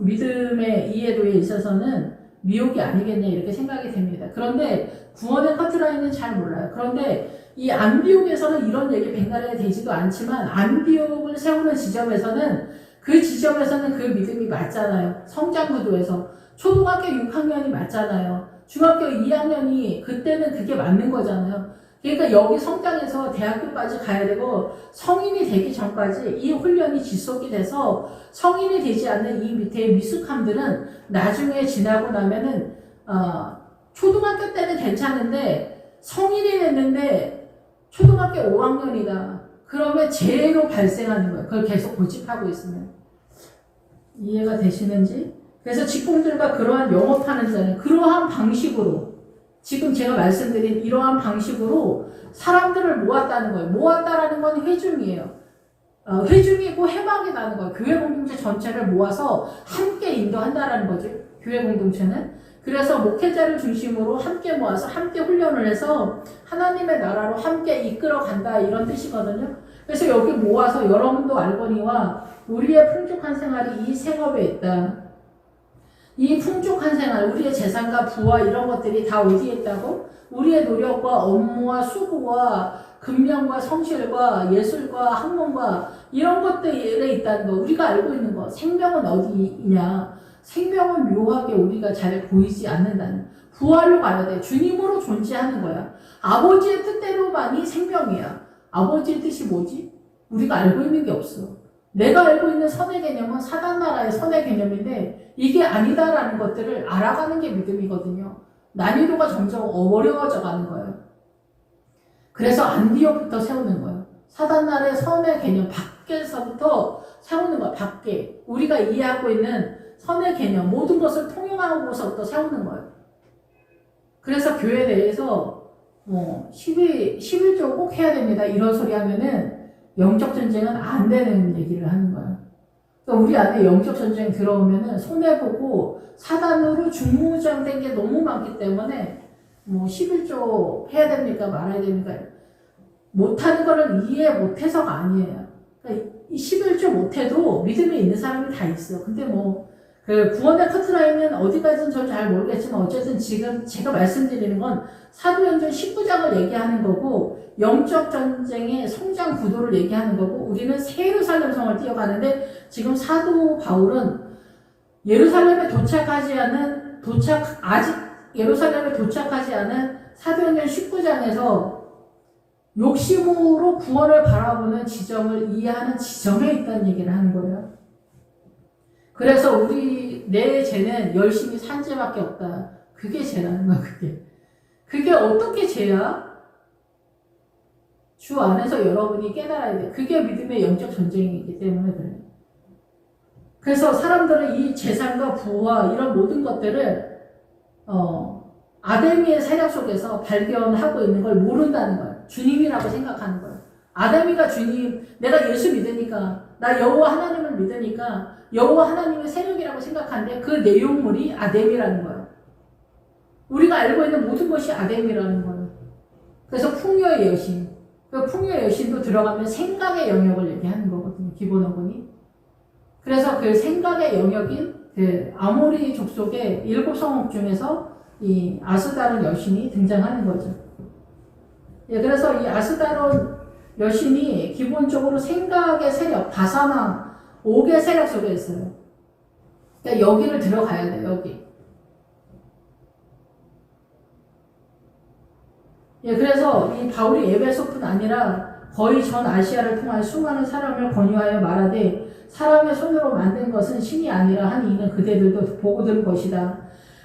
믿음의 이해도에 있어서는 미혹이 아니겠냐 이렇게 생각이 됩니다. 그런데 구원의 커트라인은 잘 몰라요. 그런데 이 안비옥에서는 이런 얘기 백날에 되지도 않지만 안비옥을 세우는 지점에서는 그 지점에서는 그 믿음이 맞잖아요. 성장구도에서 초등학교 6학년이 맞잖아요. 중학교 2학년이 그때는 그게 맞는 거잖아요. 그러니까 여기 성장해서 대학교까지 가야 되고 성인이 되기 전까지 이 훈련이 지속이 돼서 성인이 되지 않는 이 밑에 미숙함들은 나중에 지나고 나면은 초등학교 때는 괜찮은데 성인이 됐는데 초등학교 5학년이다. 그러면 죄로 발생하는 거예요. 그걸 계속 고집하고 있으면. 이해가 되시는지? 그래서 직공들과 그러한 영업하는 자는 그러한 방식으로 지금 제가 말씀드린 이러한 방식으로 사람들을 모았다는 거예요. 모았다라는 건 회중이에요. 회중이고 해방이라는 거예요. 교회 공동체 전체를 모아서 함께 인도한다라는 거죠. 교회 공동체는. 그래서 목회자를 중심으로 함께 모아서 함께 훈련을 해서 하나님의 나라로 함께 이끌어간다 이런 뜻이거든요. 그래서 여기 모아서 여러분도 알거니와 우리의 풍족한 생활이 이 생업에 있다. 이 풍족한 생활, 우리의 재산과 부와 이런 것들이 다 어디에 있다고? 우리의 노력과 업무와 수고와 근면과 성실과 예술과 학문과 이런 것들에 있다는 거. 우리가 알고 있는 거. 생명은 어디 있냐? 생명은 묘하게 우리가 잘 보이지 않는다는. 부활로 가야 돼. 주님으로 존재하는 거야. 아버지의 뜻대로만이 생명이야. 아버지의 뜻이 뭐지? 우리가 알고 있는 게 없어. 내가 알고 있는 선의 개념은 사단나라의 선의 개념인데 이게 아니다라는 것들을 알아가는 게 믿음이거든요. 난이도가 점점 어려워져 가는 거예요. 그래서 안디옥부터 세우는 거예요. 사단나라의 선의 개념 밖에서부터 세우는 거예요. 밖에. 우리가 이해하고 있는 선의 개념 모든 것을 통용하고서부터 세우는 거예요. 그래서 교회 내에서 11조 꼭 해야 됩니다. 이런 소리 하면은 영적 전쟁은 안 되는 얘기를 하는 거예요. 그러니까 우리 안에 영적 전쟁 들어오면은 손해보고 사단으로 중무장된 게 너무 많기 때문에 11조 해야 됩니까? 말아야 됩니까? 못하는 거를 이해 못해서가 아니에요. 그러니까 11조 못해도 믿음이 있는 사람이 다 있어. 근데 그 구원의 커트라인은 어디까지는 전 잘 모르겠지만 어쨌든 지금 제가 말씀드리는 건 사도행전 19장을 얘기하는 거고 영적 전쟁의 성장 구도를 얘기하는 거고 우리는 새 예루살렘 성을 뛰어가는데 지금 사도 바울은 예루살렘에 아직 예루살렘에 도착하지 않은 사도행전 19장에서 욕심으로 구원을 바라보는 지점을 이해하는 지점에 있다는 얘기를 하는 거예요. 그래서 내 죄는 열심히 산 죄밖에 없다. 그게 죄라는 거야, 그게. 그게 어떻게 죄야? 주 안에서 여러분이 깨달아야 돼. 그게 믿음의 영적 전쟁이기 때문에 그래요. 그래서 사람들은 이 재산과 부와 이런 모든 것들을, 아데미의 세력 속에서 발견하고 있는 걸 모른다는 거예요. 주님이라고 생각하는 거예요. 아데미가 주님, 내가 예수 믿으니까, 나 여호와 하나님을 믿으니까, 여호와 하나님의 세력이라고 생각하는데 그 내용물이 아뎀이라는 거예요. 우리가 알고 있는 모든 것이 아뎀이라는 거예요. 그래서 풍요의 여신, 그 풍요의 여신도 들어가면 생각의 영역을 얘기하는 거거든요. 기본 어근이. 그래서 그 생각의 영역인 그 아모리 족속의 7성읍 중에서 이 아스다론 여신이 등장하는 거죠. 예, 그래서 이 아스다론 여신이 기본적으로 생각의 세력, 바사망, 5개 세력 속에 있어요. 그러니까 여기를 들어가야 돼요, 여기. 예, 그래서 이 바울이 에베소뿐 아니라 거의 전 아시아를 통한 수많은 사람을 권유하여 말하되 사람의 손으로 만든 것은 신이 아니라 하니 이는 그대들도 보고 들은 것이다.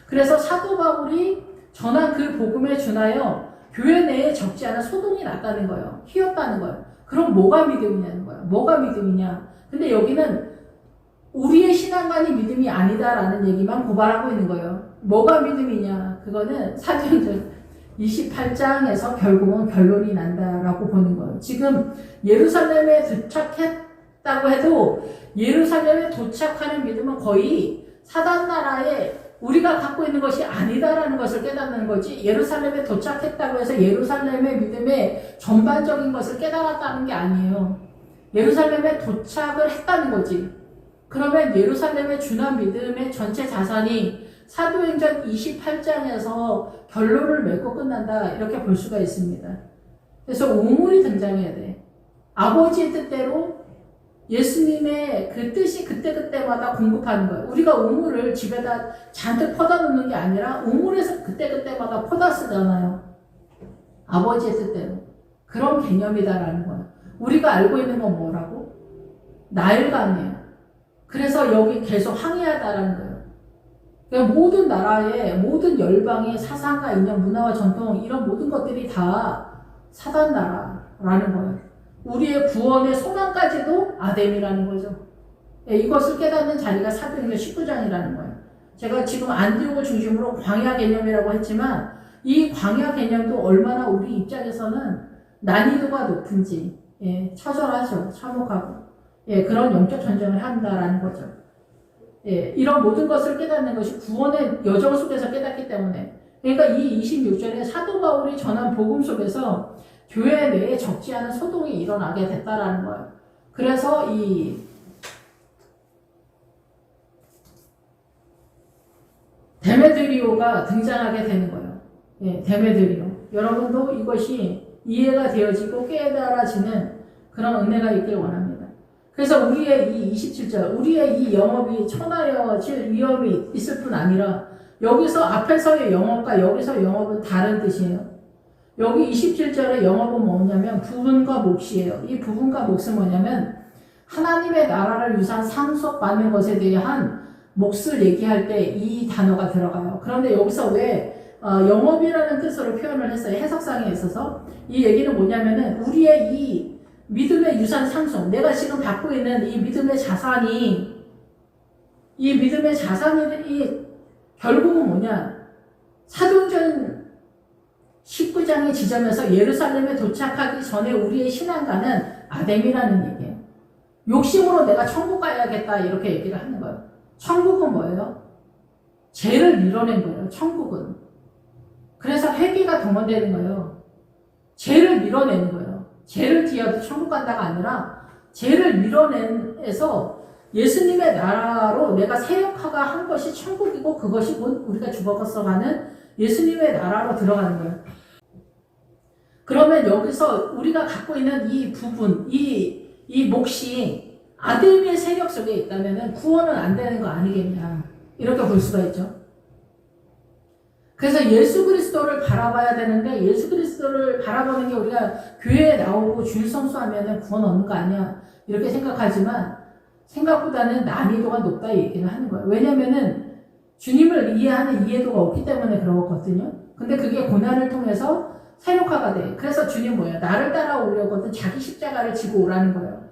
그래서 사도 바울이 전한 그 복음에 준하여 교회 내에 적지 않은 소동이 났다는 거예요. 휘었다는 거예요. 그럼 뭐가 믿음이냐는 거예요. 뭐가 믿음이냐. 근데 여기는 우리의 신앙만이 믿음이 아니다라는 얘기만 고발하고 있는 거예요. 뭐가 믿음이냐. 그거는 사도행전 28장에서 결국은 결론이 난다라고 보는 거예요. 지금 예루살렘에 도착했다고 해도 예루살렘에 도착하는 믿음은 거의 사단나라의 우리가 갖고 있는 것이 아니다라는 것을 깨닫는 거지 예루살렘에 도착했다고 해서 예루살렘의 믿음의 전반적인 것을 깨달았다는 게 아니에요. 예루살렘에 도착을 했다는 거지. 그러면 예루살렘의 준한 믿음의 전체 자산이 사도행전 28장에서 결론을 맺고 끝난다 이렇게 볼 수가 있습니다. 그래서 우물이 등장해야 돼. 아버지의 뜻대로 예수님의 그 뜻이 그때그때마다 공급하는 거예요. 우리가 우물을 집에다 잔뜩 퍼다 놓는 게 아니라 우물에서 그때그때마다 퍼다 쓰잖아요. 아버지의 뜻대로. 그런 개념이다라는 거예요. 우리가 알고 있는 건 뭐라고? 나일강이에요. 그래서 여기 계속 항해하다라는 거예요. 그러니까 모든 나라의 모든 열방의 사상과 이념, 문화와 전통 이런 모든 것들이 다 사단 나라라는 거예요. 우리의 구원의 소망까지도 아뎀이라는 거죠. 이것을 깨닫는 자리가 사도행전 19장이라는 거예요. 제가 지금 안디옥을 중심으로 광야 개념이라고 했지만 이 광야 개념도 얼마나 우리 입장에서는 난이도가 높은지 처절하죠. 참혹하고 그런 영적 전쟁을 한다라는 거죠. 이런 모든 것을 깨닫는 것이 구원의 여정 속에서 깨닫기 때문에 그러니까 이 26절에 사도 바울이 전한 복음 속에서 교회 내에 적지 않은 소동이 일어나게 됐다라는 거예요. 그래서 이 데메드리오가 등장하게 되는 거예요. 데메드리오. 여러분도 이것이 이해가 되어지고 깨달아지는 그런 은혜가 있길 원합니다. 그래서 우리의 이 27절, 우리의 이 영업이 천하여질 위험이 있을 뿐 아니라 여기서 앞에서의 영업과 여기서 영업은 다른 뜻이에요. 여기 27절의 영업은 뭐냐면 부분과 몫이에요. 이 부분과 몫은 뭐냐면 하나님의 나라를 유산 상속받는 것에 대한 몫을 얘기할 때 이 단어가 들어가요. 그런데 여기서 왜 영업이라는 뜻으로 표현을 했어요. 해석상에 있어서. 이 얘기는 뭐냐면은 우리의 이 믿음의 유산 상속, 내가 지금 갖고 있는 이 믿음의 자산이 결국은 뭐냐? 사도행전 19장의 지점에서 예루살렘에 도착하기 전에 우리의 신앙가는 아뎀이라는 얘기예요. 욕심으로 내가 천국 가야겠다 이렇게 얘기를 하는 거예요. 천국은 뭐예요? 죄를 밀어낸 거예요. 천국은. 그래서 회개가 동원되는 거예요. 죄를 밀어내는 거예요. 죄를 지어도 천국 간다가 아니라 죄를 밀어내서 예수님의 나라로 내가 세력화가 한 것이 천국이고 그것이 곧 우리가 죽어가는 예수님의 나라로 들어가는 거예요. 그러면 여기서 우리가 갖고 있는 이 부분, 이 몫이 아데미의 세력 속에 있다면 구원은 안 되는 거 아니겠냐 이렇게 볼 수가 있죠. 그래서 예수 그리스도를 바라봐야 되는데 예수 그리스도를 바라보는 게 우리가 교회에 나오고 주일 성수하면 구원 얻는 거 아니야 이렇게 생각하지만 생각보다는 난이도가 높다 얘기를 하는 거예요. 왜냐면은 주님을 이해하는 이해도가 없기 때문에 그렇거든요. 근데 그게 고난을 통해서 세력화가 돼. 그래서 주님 뭐예요? 나를 따라오려거든 자기 십자가를 지고 오라는 거예요.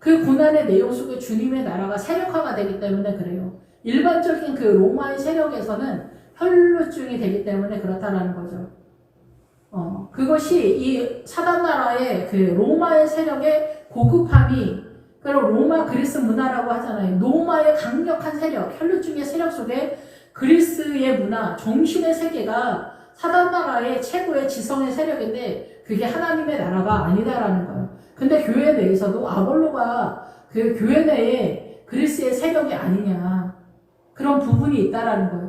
그 고난의 내용 속에 주님의 나라가 세력화가 되기 때문에 그래요. 일반적인 그 로마의 세력에서는 혈루증이 되기 때문에 그렇다라는 거죠. 그것이 이 사단나라의 그 로마의 세력의 고급함이, 그리고 로마 그리스 문화라고 하잖아요. 로마의 강력한 세력, 혈루증의 세력 속에 그리스의 문화, 정신의 세계가 사단나라의 최고의 지성의 세력인데 그게 하나님의 나라가 아니다라는 거예요. 근데 교회 내에서도 아볼로가 그 교회 내에 그리스의 세력이 아니냐 그런 부분이 있다라는 거예요.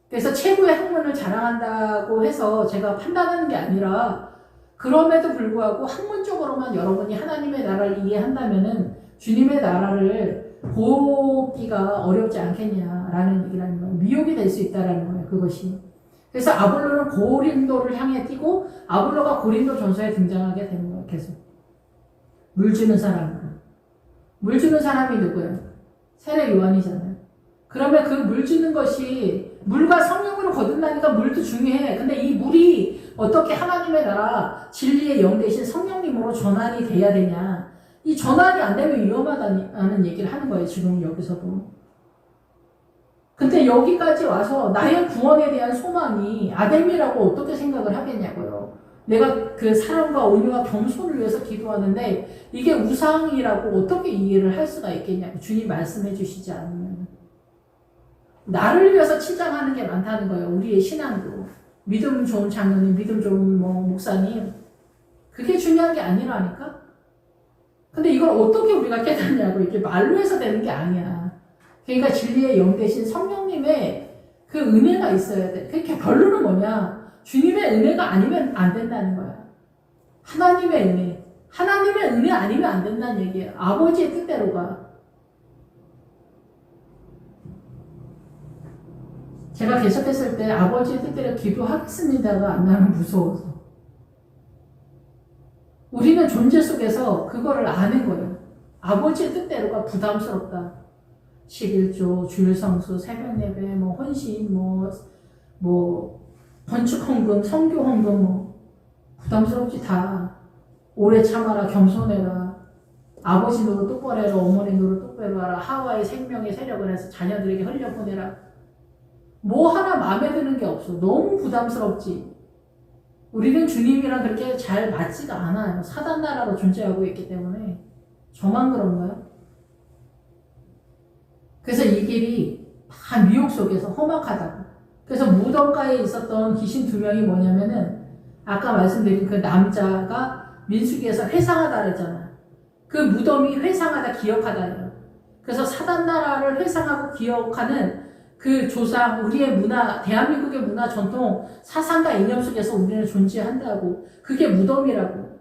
그래서 최고의 학문을 자랑한다고 해서 제가 판단하는 게 아니라 그럼에도 불구하고 학문적으로만 여러분이 하나님의 나라를 이해한다면은 주님의 나라를 보기가 어렵지 않겠냐라는 얘기를 하는 거예요. 미혹이 될 수 있다라는 거예요. 그것이. 그래서 아볼로는 고린도를 향해 뛰고 아볼로가 고린도 전서에 등장하게 되는 거예요. 계속. 물 주는 사람으로. 물 주는 사람이 누구예요? 세례 요한이잖아요. 그러면 그 물 주는 것이 물과 성령으로 거듭나니까 물도 중요해. 근데 이 물이 어떻게 하나님의 나라 진리의 영 대신 성령님으로 전환이 돼야 되냐. 이 전환이 안 되면 위험하다는 얘기를 하는 거예요. 지금 여기서도. 근데 여기까지 와서 나의 구원에 대한 소망이 아뎀이라고 어떻게 생각을 하겠냐고요. 내가 그 사랑과 온유와 겸손을 위해서 기도하는데 이게 우상이라고 어떻게 이해를 할 수가 있겠냐고. 주님 말씀해 주시지 않으면. 나를 위해서 치장하는 게 많다는 거예요. 우리의 신앙도. 믿음 좋은 장로님, 믿음 좋은 목사님. 그게 중요한 게 아니라니까? 근데 이걸 어떻게 우리가 깨닫냐고. 이게 말로 해서 되는 게 아니야. 그러니까 진리의 영 대신 성령님의 그 은혜가 있어야 돼. 그렇게 결론은 뭐냐? 주님의 은혜가 아니면 안 된다는 거야. 하나님의 은혜. 하나님의 은혜 아니면 안 된다는 얘기예요. 아버지의 뜻대로가. 제가 개척했을 때 아버지의 뜻대로 기도하겠습니다가 안 나면 무서워서. 우리는 존재 속에서 그거를 아는 거예요. 아버지의 뜻대로가 부담스럽다. 11조, 주일성수, 새벽예배, 뭐 헌신, 건축헌금, 성교헌금, 부담스럽지 다. 오래 참아라, 겸손해라. 아버지 노릇 똑바로 해라, 어머니 노릇 똑바로 하라. 하와의 생명의 세력을 해서 자녀들에게 흘려보내라. 뭐 하나 마음에 드는 게 없어. 너무 부담스럽지. 우리는 주님이랑 그렇게 잘 맞지가 않아요. 사단 나라로 존재하고 있기 때문에. 저만 그런가요? 그래서 이 길이 다 미혹 속에서 험악하다고. 그래서 무덤가에 있었던 귀신 2명이 뭐냐면은 아까 말씀드린 그 남자가 민수기에서 회상하다 그랬잖아. 그 무덤이 회상하다 기억하다예요. 그래서 사단 나라를 회상하고 기억하는 그 조상, 우리의 문화, 대한민국의 문화 전통, 사상과 이념 속에서 우리는 존재한다고. 그게 무덤이라고.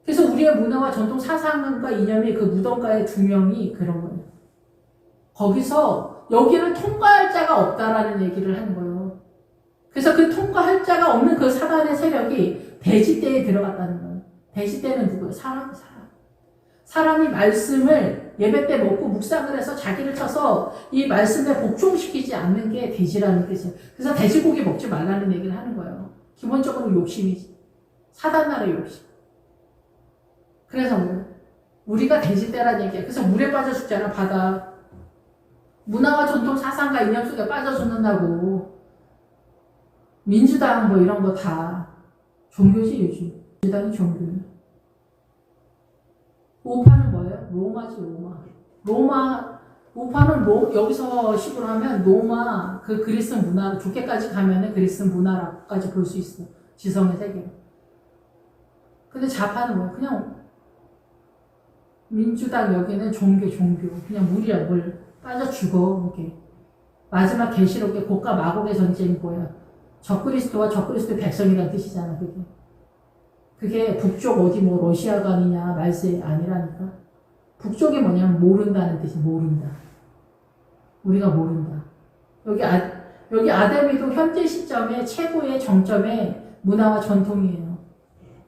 그래서 우리의 문화와 전통 사상과 이념이 그 무덤가의 2명이 그런 거예요. 거기서 여기를 통과할 자가 없다라는 얘기를 하는 거예요. 그래서 그 통과할 자가 없는 그 사단의 세력이 대지대에 들어갔다는 거예요. 대지대는 누구예요? 사람. 사람이 말씀을 예배 때 먹고 묵상을 해서 자기를 쳐서 이 말씀에 복종시키지 않는 게 돼지라는 뜻이에요. 그래서 돼지고기 먹지 말라는 얘기를 하는 거예요. 기본적으로 욕심이지. 사단 나라의 욕심. 그래서 우리가 돼지떼라는 얘기야. 그래서 물에 빠져 죽잖아, 바다. 문화와 전통 사상과 이념 속에 빠져 죽는다고. 민주당 이런 거 다 종교지, 요즘. 민주당이 종교예요. 우파는 뭐예요? 로마지, 로마. 우파는 여기서 식으로 하면 로마, 그 그리스 문화, 좋게까지 가면은 그리스 문화라고까지 볼 수 있어. 지성의 세계. 근데 좌파는 뭐예요? 그냥 민주당 여기는 종교. 그냥 물이야, 물. 빠져 죽어, 이렇게. 마지막 계시록의 곡과 마곡의 전쟁이 뭐야? 적그리스도와 적그리스도의 백성이라는 뜻이잖아, 그게. 그게 북쪽 어디 러시아가 아니냐 말세 아니라니까. 북쪽이 뭐냐면 모른다는 뜻이 모른다. 우리가 모른다. 여기 아데미도 현재 시점의 최고의 정점의 문화와 전통이에요.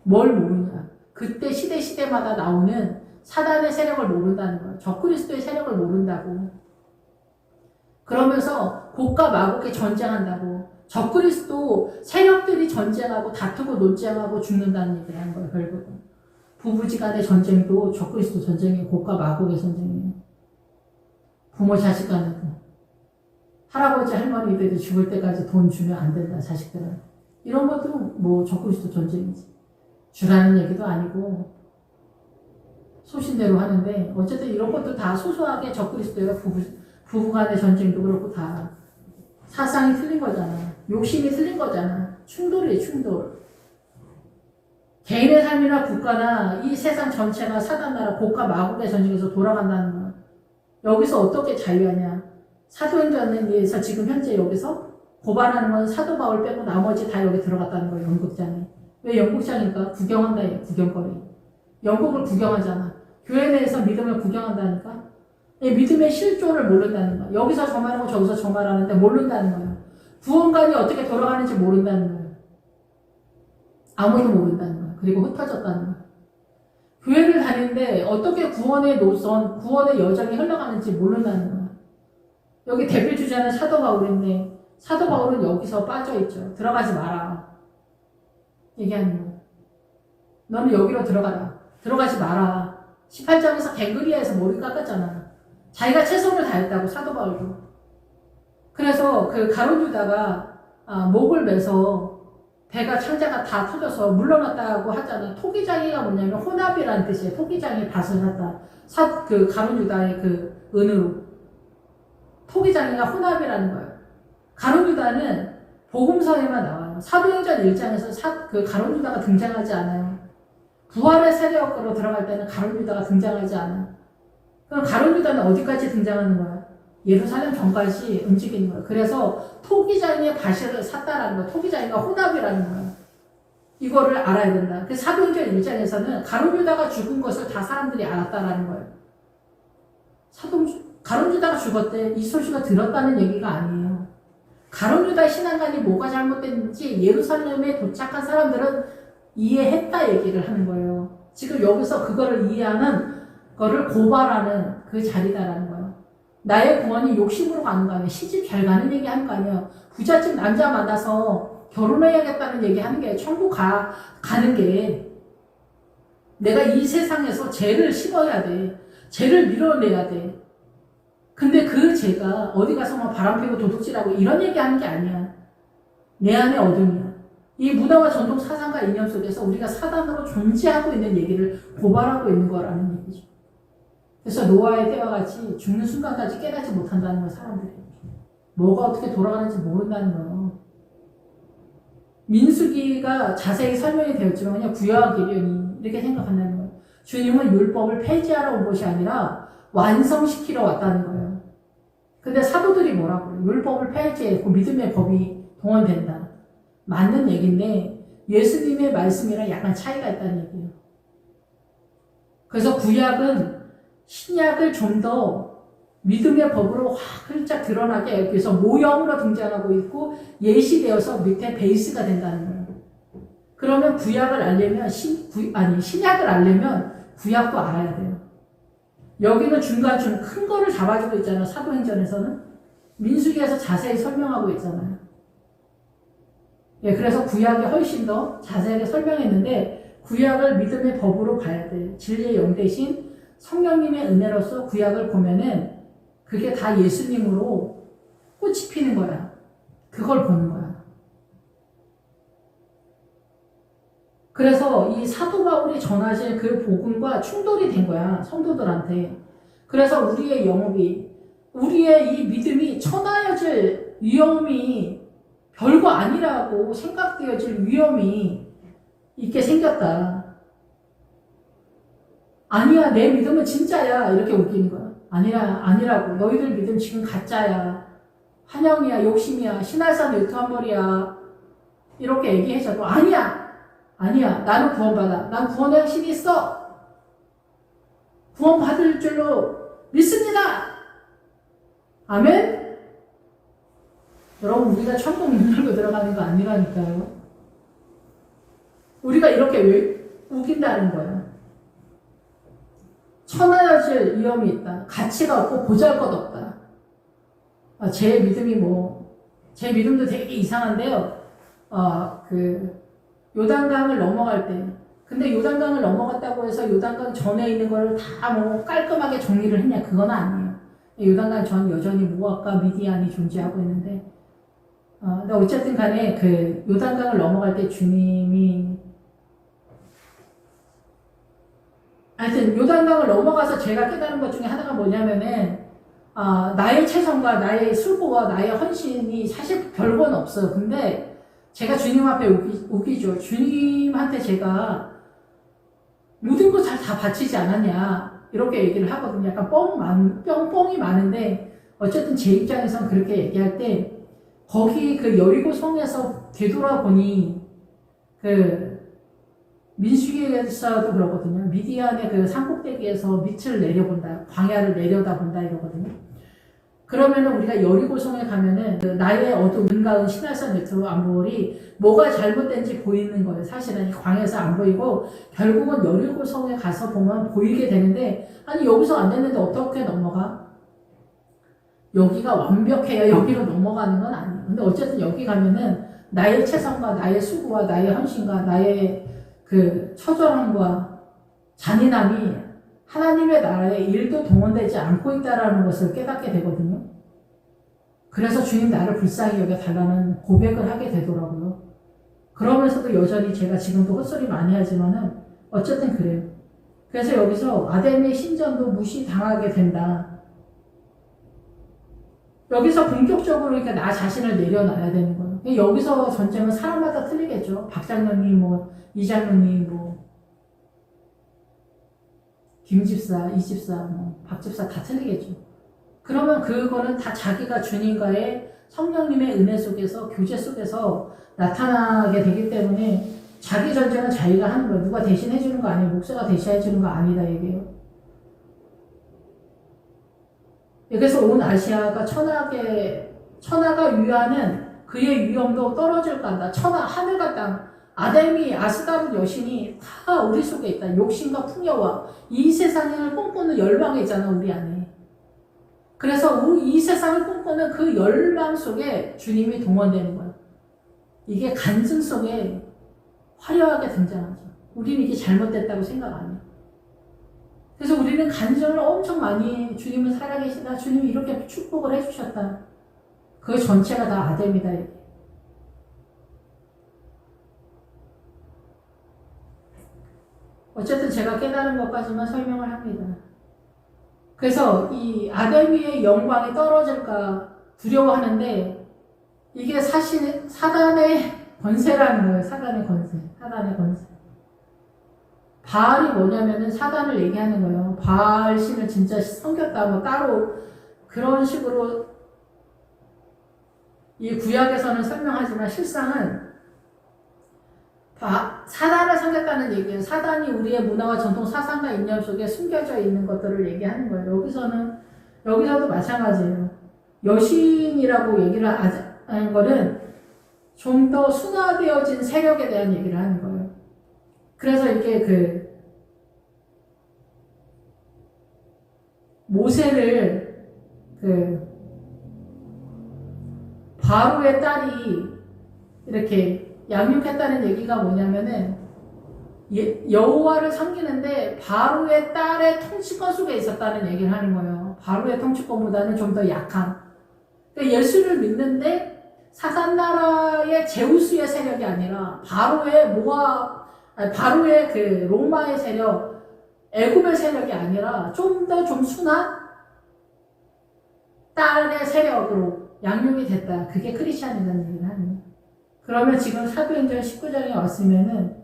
뭘 모르냐. 그때 시대마다 나오는 사단의 세력을 모른다는 거예요. 적그리스도의 세력을 모른다고. 그러면서 곡과 마곡에 전쟁한다고. 적그리스도 세력들이 전쟁하고 다투고 논쟁하고 죽는다는 얘기를 하는 거예요, 결국은. 부부지간의 전쟁도 적그리스도 전쟁이에요. 곡과 마곡의 전쟁이에요. 부모 자식 간에도. 할아버지 할머니들이 죽을 때까지 돈 주면 안 된다, 자식들은. 이런 것도 적그리스도 전쟁이지. 주라는 얘기도 아니고 소신대로 하는데 어쨌든 이런 것도 다 소소하게 적그리스도예요. 부부간의 전쟁도 그렇고 다 사상이 틀린 거잖아. 욕심이 틀린 거잖아. 충돌이에요, 충돌. 개인의 삶이나 국가나 이 세상 전체가 사단나라 곡과 마곡의 전쟁에서 돌아간다는 거야. 여기서 어떻게 자유하냐. 사도행전에서 지금 현재 여기서 고발하는 건 사도 바울 빼고 나머지 다 여기 들어갔다는 거예요, 연극장에. 왜 연극장일까? 구경한다, 구경거리. 연극을 구경하잖아. 교회 내에서 믿음을 구경한다니까? 믿음의 실존을 모른다는 거야. 여기서 저 말하고 저기서 저 말하는데 모른다는 거야. 구원관이 어떻게 돌아가는지 모른다는 거야. 아무도 모른다는 거야. 그리고 흩어졌다는 거야. 교회를 다니는데 어떻게 구원의 노선, 구원의 여정이 흘러가는지 모른다는 거야. 여기 대표 주자는 사도 바울인데 사도 바울은 여기서 빠져있죠. 들어가지 마라. 얘기하는 거야. 너는 여기로 들어가라. 들어가지 마라. 18장에서 갱그리아에서 머리 깎았잖아. 자기가 최선을 다했다고, 사도 바울도. 그래서 그 가룟 유다가 목을 매서 배가 창자가 다 터져서 물러났다고 하잖아. 토기장이가 뭐냐면 혼합이라는 뜻이에요. 토기장이 밭을 샀다. 그 가룟 유다의 그 은으로. 토기장이가 혼합이라는 거예요. 가룟 유다는 복음서에만 나와요. 사도행전 1장에서 그 가룟 유다가 등장하지 않아요. 부활의 세력으로 들어갈 때는 가룟 유다가 등장하지 않아. 그럼 가룟 유다는 어디까지 등장하는 거야? 예루살렘 전까지 움직이는 거야. 그래서 토기장의 바시를 샀다라는 거야. 토기장이가 호답이라는 거야. 이거를 알아야 된다. 그 사도행전 1장에서는 가룟 유다가 죽은 것을 다 사람들이 알았다라는 거예요. 가룟 유다가 죽었대. 이 소식을 들었다는 얘기가 아니에요. 가룟 유다의 신앙관이 뭐가 잘못됐는지 예루살렘에 도착한 사람들은 이해했다 얘기를 하는 거예요. 지금 여기서 그거를 이해하는 거를 고발하는 그 자리다라는 거예요. 나의 구원이 욕심으로 가는 거 아니에요. 시집 잘 가는 얘기 하는 거 아니에요. 부잣집 남자 만나서 결혼해야겠다는 얘기 하는 게 천국 가는 게 내가 이 세상에서 죄를 씹어야 돼. 죄를 밀어내야 돼. 근데 그 죄가 어디 가서 막 바람 피고 도둑질하고 이런 얘기 하는 게 아니야. 내 안에 어둠이야. 이 문화와 전통 사상과 이념 속에서 우리가 사단으로 존재하고 있는 얘기를 고발하고 있는 거라는 얘기죠. 그래서 노아의 때와 같이 죽는 순간까지 깨닫지 못한다는 거예요, 사람들이. 뭐가 어떻게 돌아가는지 모른다는 거예요. 민수기가 자세히 설명이 되었지만 그냥 구약이려니 이렇게 생각한다는 거예요. 주님은 율법을 폐지하러 온 것이 아니라 완성시키러 왔다는 거예요. 근데 사도들이 뭐라고 그래요? 율법을 폐지했고 믿음의 법이 동원된다. 맞는 얘기인데 예수님의 말씀이랑 약간 차이가 있다는 얘기예요. 그래서 구약은 신약을 좀 더 믿음의 법으로 확 활짝 드러나게 하기 위해서 모형으로 등장하고 있고 예시되어서 밑에 베이스가 된다는 거예요. 그러면 구약을 알려면 신약을 알려면 구약도 알아야 돼요. 여기는 중간중 큰 거를 잡아주고 있잖아요. 사도행전에서는 민수기에서 자세히 설명하고 있잖아요. 예, 그래서 구약이 훨씬 더 자세하게 설명했는데 구약을 믿음의 법으로 봐야 돼. 진리의 영 대신 성령님의 은혜로서 구약을 보면은 그게 다 예수님으로 꽃이 피는 거야. 그걸 보는 거야. 그래서 이 사도 바울이 전하신 그 복음과 충돌이 된 거야. 성도들한테. 그래서 우리의 영업이, 우리의 이 믿음이 천하여질 위험이 별거 아니라고 생각되어질 위험이 있게 생겼다. 아니야, 내 믿음은 진짜야. 이렇게 웃기는 거야. 아니라고. 너희들 믿음 지금 가짜야. 환영이야, 욕심이야, 신할산 유튜버머리야. 이렇게 얘기해줘도 아니야. 나는 구원받아. 난 구원의 확신이 있어. 구원받을 줄로 믿습니다. 아멘? 여러분, 우리가 천국 문 열고 들어가는 거 아니라니까요. 우리가 이렇게 왜 우긴다는 거야. 천하여질 위험이 있다. 가치가 없고 보잘것없다. 제 믿음도 되게 이상한데요. 요단강을 넘어갈 때, 근데 요단강을 넘어갔다고 해서 요단강 전에 있는 걸 다 깔끔하게 정리를 했냐? 그건 아니에요. 요단강 전 여전히 모압과 미디안이 존재하고 있는데, 근데 어쨌든 간에 그 요단강을 넘어갈 때 주님이 하여튼 요단강을 넘어가서 제가 깨달은 것 중에 하나가 뭐냐면은 나의 최선과 나의 수고와 나의 헌신이 사실 별건 없어요. 근데 제가 주님 앞에 우기죠. 주님한테 제가 모든 거 잘 다 바치지 않았냐 이렇게 얘기를 하거든요. 약간 뻥이 많은데 어쨌든 제 입장에서는 그렇게 얘기할 때 거기 그 여리고 성에서 되돌아보니 그 민수기에서도 그러거든요. 미디안의 그 산꼭대기에서 밑을 내려본다. 광야를 내려다본다 이러거든요. 그러면은 우리가 여리고성에 가면은 그 나의 어두운 은가운 신할산 네트워크 안보리 뭐가 잘못된지 보이는 거예요. 사실은 광야에서 안 보이고 결국은 여리고성에 가서 보면 보이게 되는데 아니 여기서 안 됐는데 어떻게 넘어가? 여기가 완벽해야 여기로 넘어가는 건 아니에요. 근데 어쨌든 여기 가면은 나의 최선과 나의 수고와 나의 헌신과 나의 그 처절함과 잔인함이 하나님의 나라에 일도 동원되지 않고 있다는 것을 깨닫게 되거든요. 그래서 주님 나를 불쌍히 여겨달라는 고백을 하게 되더라고요. 그러면서도 여전히 제가 지금도 헛소리 많이 하지만은 어쨌든 그래요. 그래서 여기서 아담의 신전도 무시당하게 된다. 여기서 본격적으로 그러니까 나 자신을 내려놔야 되는 거예요. 여기서 전쟁은 사람마다 틀리겠죠. 박 장로님, 이 장로님, 김집사, 이집사, 뭐 박집사 다 틀리겠죠. 그러면 그거는 다 자기가 주님과의 성령님의 은혜 속에서 교제 속에서 나타나게 되기 때문에 자기 전쟁은 자기가 하는 거예요. 누가 대신 해주는 거 아니에요. 목사가 대신해 주는 거 아니다 얘기예요. 그래서 온 아시아가 천하가 유하는 그의 위엄도 떨어질 간다. 천하, 하늘과 땅, 아담이 아스가르 여신이 다 우리 속에 있다. 욕심과 풍요와 이 세상을 꿈꾸는 열망이 있잖아, 우리 안에. 그래서 이 세상을 꿈꾸는 그 열망 속에 주님이 동원되는 거야. 이게 간증 속에 화려하게 등장하죠. 우리는 이게 잘못됐다고 생각 안 해요. 그래서 우리는 간증을 엄청 많이 주님은 살아계시다. 주님이 이렇게 축복을 해주셨다. 그 전체가 다 아담이다. 이게. 어쨌든 제가 깨달은 것까지만 설명을 합니다. 그래서 이 아담이의 영광이 떨어질까 두려워하는데 이게 사실 사단의 권세라는 거예요. 사단의 권세. 바알이 뭐냐면은 사단을 얘기하는 거예요. 바알 신을 진짜 섬겼다. 뭐 따로 그런 식으로 이 구약에서는 설명하지만 실상은 사단을 섬겼다는 얘기예요. 사단이 우리의 문화와 전통 사상과 이념 속에 숨겨져 있는 것들을 얘기하는 거예요. 여기서도 마찬가지예요. 여신이라고 얘기를 하는 거는 좀 더 순화되어진 세력에 대한 얘기를 하는 거예요. 그래서 이렇게 모세를 바로의 딸이 이렇게 양육했다는 얘기가 뭐냐면은 여호와를 섬기는데 바로의 딸의 통치권 속에 있었다는 얘기를 하는 거예요. 바로의 통치권보다는 좀 더 약한. 그러니까 예수를 믿는데 사단 나라의 제우스의 세력이 아니라 바로의 그 로마의 세력, 애굽의 세력이 아니라 좀 더 좀 순한 딸의 세력으로 양육이 됐다. 그게 크리스찬이라는 얘기를 하는 거예요. 그러면 지금 사도행전 19장에 왔으면은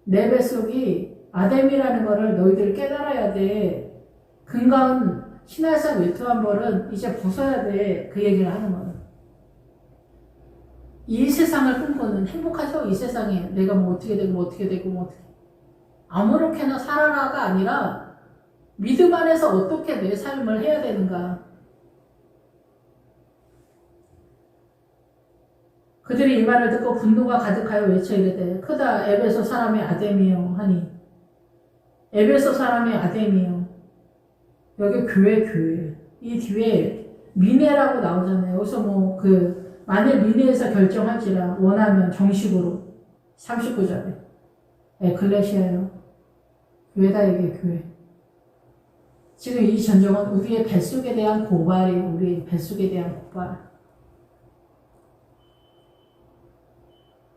내 뱃속이 아담이라는 거를 너희들 깨달아야 돼. 근가운 신화상 외투한 벌은 이제 벗어야 돼. 그 얘기를 하는 거예요. 이 세상을 꿈꾸는 행복하죠? 이 세상에 내가 뭐 어떻게 되고 아무렇게나 살아라가 아니라 믿음 안에서 어떻게 내 삶을 해야 되는가. 그들이 이 말을 듣고 분노가 가득하여 외쳐 이르되 크다 에베소 사람의 아담이여 하니. 에베소 사람의 아담이여. 여기 교회. 이 뒤에 미네라고 나오잖아요. 여기서 만일 미네에서 결정할지라 원하면 정식으로 39절에 에클레시아요. 교회다 이게 교회. 지금 이 전쟁은 우리의 뱃속에 대한 고발이에요. 우리의 뱃속에 대한 고발.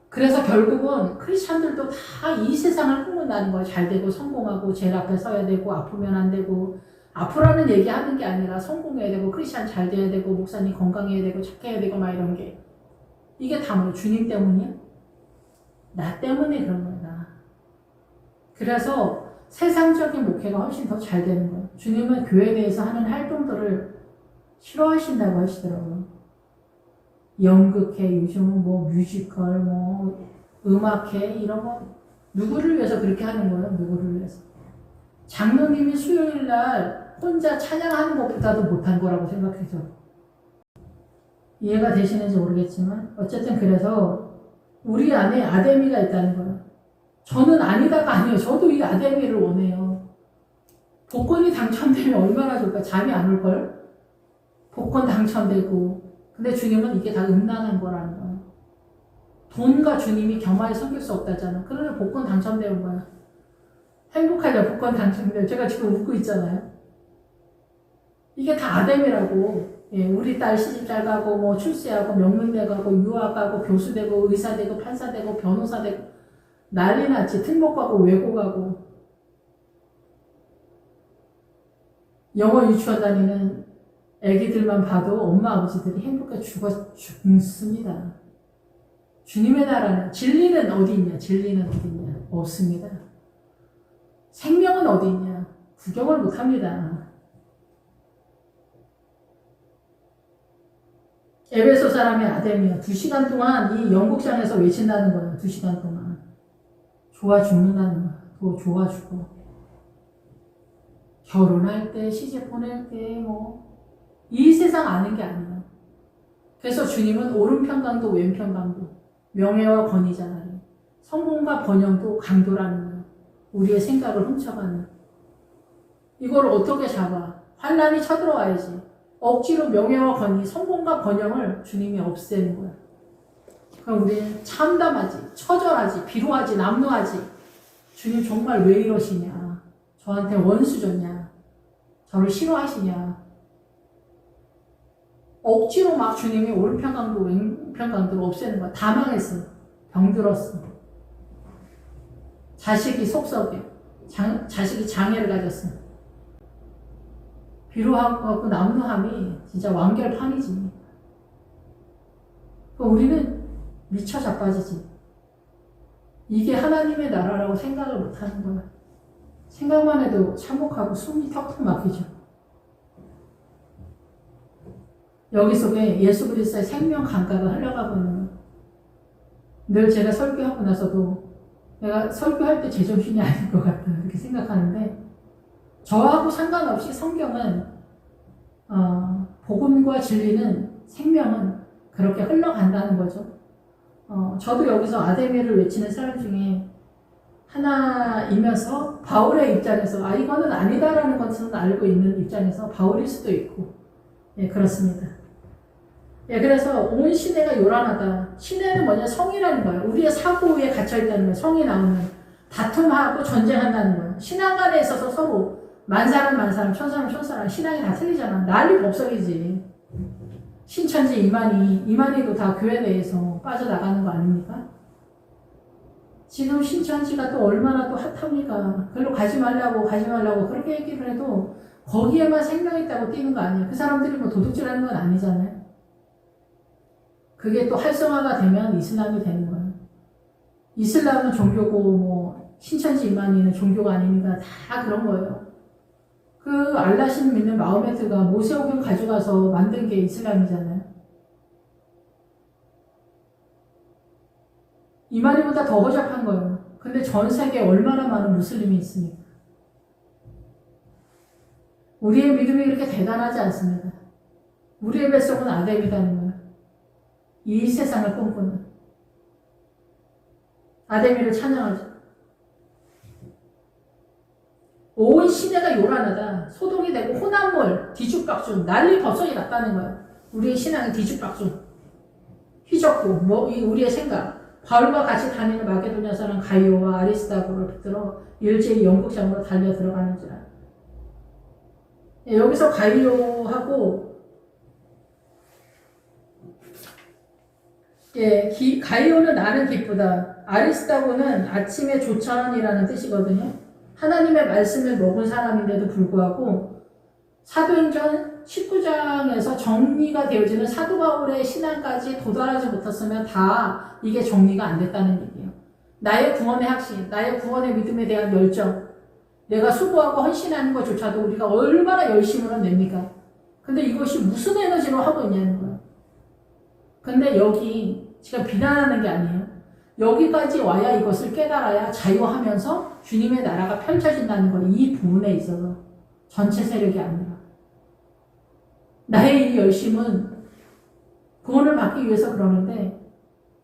그래서 결국은 크리스찬들도 다 이 세상을 꿈꾼다는 거예요. 잘 되고 성공하고 제일 앞에 서야 되고 아프면 안 되고 아프라는 얘기하는 게 아니라 성공해야 되고 크리스찬 잘 돼야 되고 목사님 건강해야 되고 착해야 되고 막 이런 게 이게 다 뭐예요? 주님 때문이야? 나 때문에 그런 거야. 그래서 세상적인 목회가 훨씬 더 잘 되는 거예요. 주님은 교회에 대해서 하는 활동들을 싫어하신다고 하시더라고요. 연극회, 요즘은 뮤지컬, 음악회 이런 거 누구를 위해서 그렇게 하는 거예요? 누구를 위해서? 장로님이 수요일 날 혼자 찬양하는 것보다도 못한 거라고 생각해서 이해가 되시는지 모르겠지만 어쨌든 그래서 우리 안에 아담이가 있다는 거예요. 저는 아니다가 아니에요. 저도 이 아담이를 원해요. 복권이 당첨되면 얼마나 좋을까? 잠이 안 올걸? 복권 당첨되고 근데 주님은 이게 다 음란한 거라는 거예요. 돈과 주님이 겸하여 섬길 수 없다잖아. 그러면 복권 당첨되는 거야. 행복하죠. 복권 당첨돼요. 제가 지금 웃고 있잖아요. 이게 다 아담이라고. 우리 딸 시집 잘 가고 출세하고 명문대 가고 유학 가고 교수 되고 의사 되고 판사 되고 변호사 되고 난리 났지. 특목 가고 외고 가고 영어 유치원 다니는 애기들만 봐도 엄마 아버지들이 행복해 죽습니다. 주님의 나라는 진리는 어디 있냐? 진리는 어디 있냐? 없습니다. 생명은 어디 있냐? 구경을 못합니다. 에베소 사람의 아데미야 2시간 동안 이 연극장에서 외친다는 거예요. 2시간 동안. 좋아 죽는다는 거야. 더 좋아 죽어. 결혼할 때, 시집 보낼 때, 이 세상 아는 게 아니야. 그래서 주님은 오른편 강도, 왼편 강도, 명예와 권위잖아요. 성공과 번영도 강도라는 거예요. 우리의 생각을 훔쳐가는. 이걸 어떻게 잡아? 환란이 쳐들어와야지. 억지로 명예와 권위, 성공과 번영을 주님이 없애는 거야. 그럼 우리는 참담하지, 처절하지, 비로하지, 남루하지. 주님 정말 왜 이러시냐? 저한테 원수 줬냐? 저를 싫어하시냐? 억지로 막 주님이 오른편 강도, 왼편 강도를 없애는 거야. 다 망했어. 병들었어. 자식이 속썩여. 자식이 장애를 가졌어. 비로하고 남루함이 진짜 완결판이지. 우리는 미쳐 자빠지지. 이게 하나님의 나라라고 생각을 못하는 거야. 생각만 해도 참혹하고 숨이 턱턱 막히죠. 여기 속에 예수 그리스도의 생명 강가가 흘러가고 있는 거야. 늘 제가 설교하고 나서도 내가 설교할 때 제정신이 아닌 것 같다 이렇게 생각하는데, 저하고 상관없이 성경은 복음과 진리는, 생명은 그렇게 흘러간다는 거죠. 저도 여기서 아데미를 외치는 사람 중에 하나이면서 바울의 입장에서 이거는 아니다라는 것은 알고 있는 입장에서 바울일 수도 있고, 예, 그렇습니다. 예, 그래서 온 시내가 요란하다. 시내는 뭐냐? 성이라는 거예요. 우리의 사고 위에 갇혀있다는 거예요. 성이 나오면 다툼하고 전쟁한다는 거예요. 신앙 간에 있어서 서로 만사람, 천사람, 신앙이 다 틀리잖아. 난리 법석이지. 신천지 이만희도 다 교회 내에서 빠져나가는 거 아닙니까? 지금 신천지가 또 얼마나 또 핫합니까? 별로 가지 말라고 그렇게 얘기를 해도 거기에만 생명이 있다고 뛰는 거 아니에요. 그 사람들이 뭐 도둑질하는 건 아니잖아요. 그게 또 활성화가 되면 이슬람이 되는 거예요. 이슬람은 종교고 신천지 이만희는 종교가 아닙니다. 다 그런 거예요. 그 알라신 믿는 마호메트가 모세오경 가져가서 만든 게 이슬람이잖아요. 이만희보다 더 허접한 거예요. 근데 전 세계에 얼마나 많은 무슬림이 있습니까? 우리의 믿음이 그렇게 대단하지 않습니다. 우리의 뱃속은 아데미다는 거예요. 이 세상을 꿈꾸는 아데미를 찬양하죠. 온 시내가 요란하다. 소동이 되고 혼합물, 뒤죽박죽, 난리 법석이 났다는 거야. 우리의 신앙이 뒤죽박죽. 휘젓고, 우리의 생각. 바울과 같이 다니는 마게도냐 사람 가이오와 아리스다고를 붙들어 일제히 영국장으로 달려 들어가는지라. 여기서 가이오하고, 가이오는 나는 기쁘다. 아리스다고는 아침에 조찬이라는 뜻이거든요. 하나님의 말씀을 먹은 사람인데도 불구하고 사도행전 19장에서 정리가 되어지는 사도 바울의 신앙까지 도달하지 못했으면 다 이게 정리가 안 됐다는 얘기예요. 나의 구원의 확신, 나의 구원의 믿음에 대한 열정, 내가 수고하고 헌신하는 것조차도 우리가 얼마나 열심으로 냅니까? 근데 이것이 무슨 에너지로 하고 있냐는 거예요. 근데 여기 지금 비난하는 게 아니에요. 여기까지 와야 이것을 깨달아야 자유하면서 주님의 나라가 펼쳐진다는 거, 이 부분에 있어서 전체 세력이 아니라 나의 이 열심은 구원을 받기 위해서 그러는데,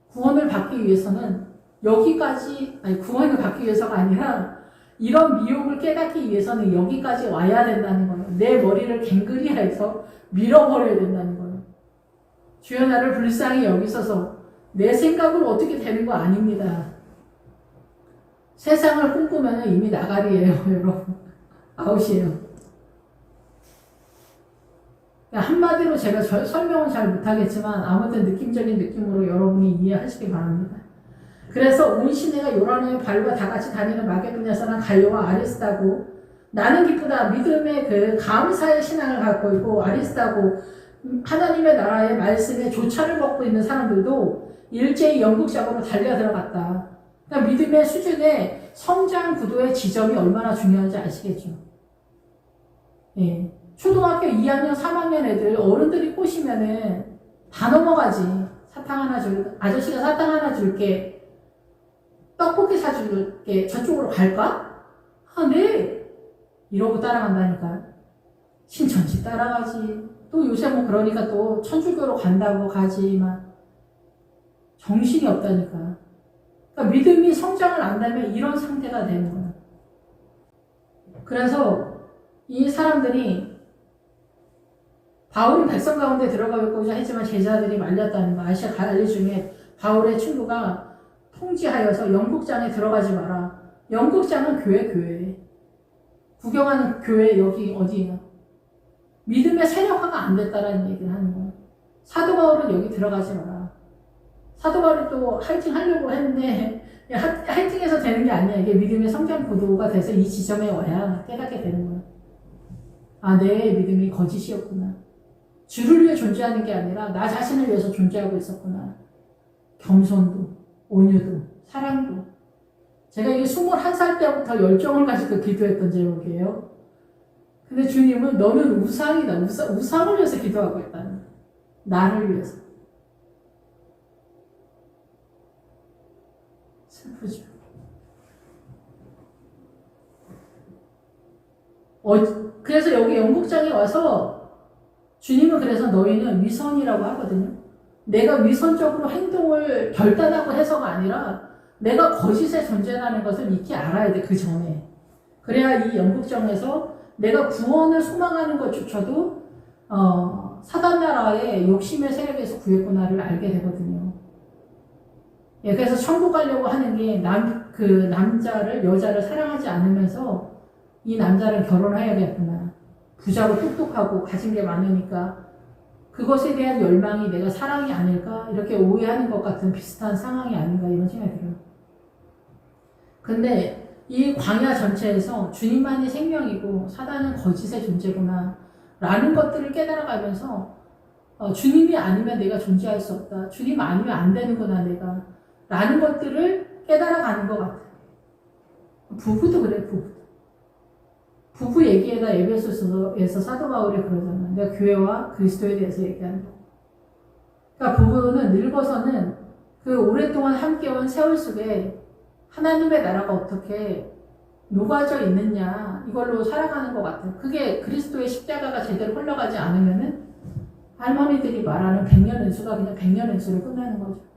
구원을 받기 위해서는 구원을 받기 위해서가 아니라 이런 미혹을 깨닫기 위해서는 여기까지 와야 된다는 거예요. 내 머리를 갱그리해서 밀어버려야 된다는 거예요. 주여 나를 불쌍히 여기소서. 내 생각으로 어떻게 되는 거 아닙니다. 세상을 꿈꾸면 이미 나가리예요, 여러분. 아웃이에요. 한마디로 제가 설명은 잘 못하겠지만 아무튼 느낌적인 느낌으로 여러분이 이해하시기 바랍니다. 그래서 온 시내가 요란하여 발과 다 같이 다니는 마게도냐 사람 가이오와 아리스다고, 나는 기쁘다. 믿음의 그 감사의 신앙을 갖고 있고, 아리스다고 하나님의 나라의 말씀에 조차를 먹고 있는 사람들도 일제히 영국장으로 달려 들어갔다. 그러니까 믿음의 수준의 성장 구도의 지점이 얼마나 중요한지 아시겠죠? 예. 초등학교 2학년, 3학년 애들 어른들이 꼬시면은 다 넘어가지. 사탕 하나 아저씨가 사탕 하나 줄게. 떡볶이 사줄게. 저쪽으로 갈까? 아, 네. 이러고 따라간다니까. 신천지 따라가지. 또 요새 뭐 그러니까 또 천주교로 간다고 가지만 정신이 없다니까. 그러니까 믿음이 성장을 안 되면 이런 상태가 되는 거야. 그래서 이 사람들이 바울은 백성 가운데 들어가고자 했지만 제자들이 말렸다는 거. 아시아 갈릴리 중에 바울의 친구가 통지하여서 영국장에 들어가지 마라. 영국장은 교회. 구경하는 교회 여기 어디예요? 믿음의 세력화가 안 됐다라는 얘기를 하는 거예요. 사도 바울은 여기 들어가지 마라. 사도 바울이 또 화이팅 하려고 했는데 화이팅해서 되는 게 아니야. 이게 믿음의 성장 고도가 돼서 이 지점에 와야 깨닫게 되는 거야. 아, 내 믿음이 거짓이었구나. 주를 위해 존재하는 게 아니라 나 자신을 위해서 존재하고 있었구나. 겸손도, 온유도, 사랑도. 제가 이게 21살 때부터 열정을 가지고 기도했던 제목이에요. 근데 주님은 너는 우상이다. 우상을 위해서 기도하고 있다는 거야. 나를 위해서. 슬프죠. 그래서 여기 영국장에 와서 주님은 그래서 너희는 위선이라고 하거든요. 내가 위선적으로 행동을 결단하고 해서가 아니라 내가 거짓의 존재라는 것을 익히 알아야 돼, 그 전에. 그래야 이 영국정에서 내가 구원을 소망하는 것조차도 사단나라의 욕심의 세력에서 구했구나를 알게 되거든요. 예, 그래서 천국 가려고 하는 게 그 남자를, 여자를 사랑하지 않으면서 이 남자를 결혼해야겠구나. 부자고 똑똑하고 가진 게 많으니까 그것에 대한 열망이 내가 사랑이 아닐까? 이렇게 오해하는 것 같은 비슷한 상황이 아닌가 이런 생각이 들어요. 근데 이 광야 전체에서 주님만이 생명이고 사단은 거짓의 존재구나 라는 것들을 깨달아가면서 주님이 아니면 내가 존재할 수 없다. 주님 아니면 안 되는구나 내가 라는 것들을 깨달아가는 것 같아요. 부부도 그래, 부부 얘기에다 에베소서에서 사도 바울이 그러잖아. 내가 교회와 그리스도에 대해서 얘기하는 거. 그러니까 부부는 늙어서는 그 오랫동안 함께온 세월 속에 하나님의 나라가 어떻게 녹아져 있느냐 이걸로 살아가는 것 같아요. 그게 그리스도의 십자가가 제대로 흘러가지 않으면은 할머니들이 말하는 100년 은수가 그냥 100년 은수로 끝나는 거죠.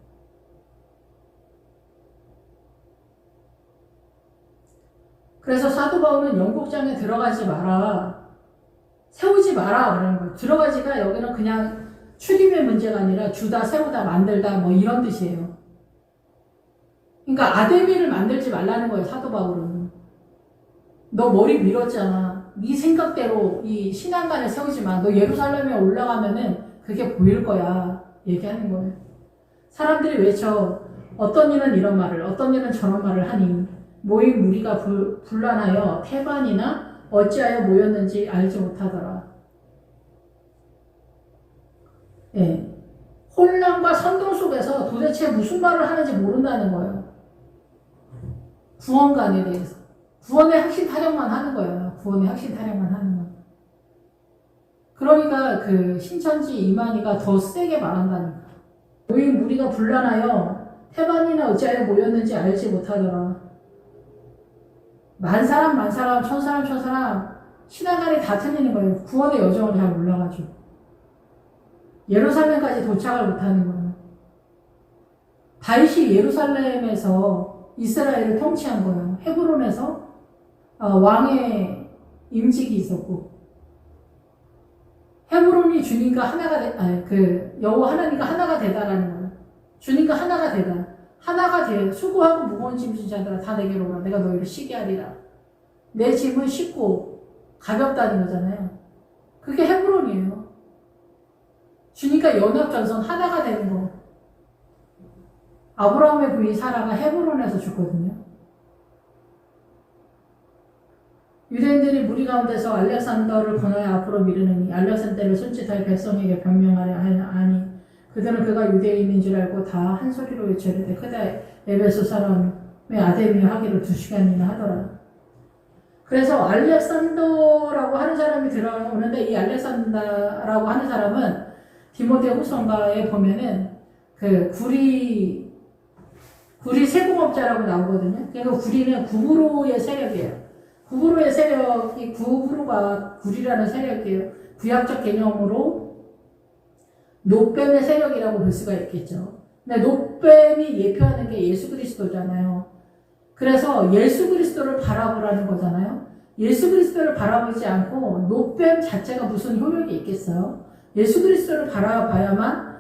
그래서 사도 바울은 영국장에 들어가지 마라. 세우지 마라. 그러는 거예요. 들어가지가 여기는 그냥 출입의 문제가 아니라 주다, 세우다, 만들다 뭐 이런 뜻이에요. 그러니까 아데미를 만들지 말라는 거예요. 사도 바울은. 너 머리 밀었잖아. 네 생각대로 이 신앙관을 세우지 마. 너 예루살렘에 올라가면은 그게 보일 거야. 얘기하는 거예요. 사람들이 외쳐 어떤 이는 이런 말을 어떤 이는 저런 말을 하니 모인 무리가 분란하여 태반이나 어찌하여 모였는지 알지 못하더라. 예. 혼란과 선동 속에서 도대체 무슨 말을 하는지 모른다는 거예요. 구원관에 대해서. 구원의 확신 타령만 하는 거예요. 구원의 확신 타령만 하는 거예요. 그러니까 그 신천지 이만희가 더 세게 말한다니까. 모인 무리가 분란하여 태반이나 어찌하여 모였는지 알지 못하더라. 만 사람, 천사람, 신앙관이 다 틀리는 거예요. 구원의 여정을 잘 몰라가지고. 예루살렘까지 도착을 못하는 거예요. 다윗이 예루살렘에서 이스라엘을 통치한 거예요. 헤브론에서 왕의 임직이 있었고, 헤브론이 주님과 하나가 여호와 하나님과 하나가 되다라는 거예요. 주님과 하나가 되다. 하나가 돼. 수고하고 무거운 짐 진 자들아 다 내게로 오라. 내가 너희를 쉬게 하리라. 내 짐은 쉽고 가볍다는 거잖아요. 그게 헤브론이에요. 주니까 연합전선 하나가 되는 거. 아브라함의 부인 사라가 헤브론에서 죽거든요. 유대인들이 무리 가운데서 알렉산더를 권하여 앞으로 미르느니 알렉산더를 손짓하여 백성에게 변명하려 하니 그들은 그가 유대인인 줄 알고 다 한 소리로 외치되 그대 에베소 사람의 아데미어 하기를 2시간이나 하더라. 그래서 알렉산더라고 하는 사람이 들어오는데 이 알렉산더라고 하는 사람은 디모데 후서가에 보면은 그 구리 세공업자라고 나오거든요. 그러니까 구리는 구브로의 세력이에요. 구브로의 세력이 구브로가 구리라는 세력이에요. 구약적 개념으로 노뱀의 세력이라고 볼 수가 있겠죠. 근데 노뱀이 예표하는 게 예수 그리스도잖아요. 그래서 예수 그리스도를 바라보라는 거잖아요. 예수 그리스도를 바라보지 않고 노뱀 자체가 무슨 효력이 있겠어요? 예수 그리스도를 바라봐야만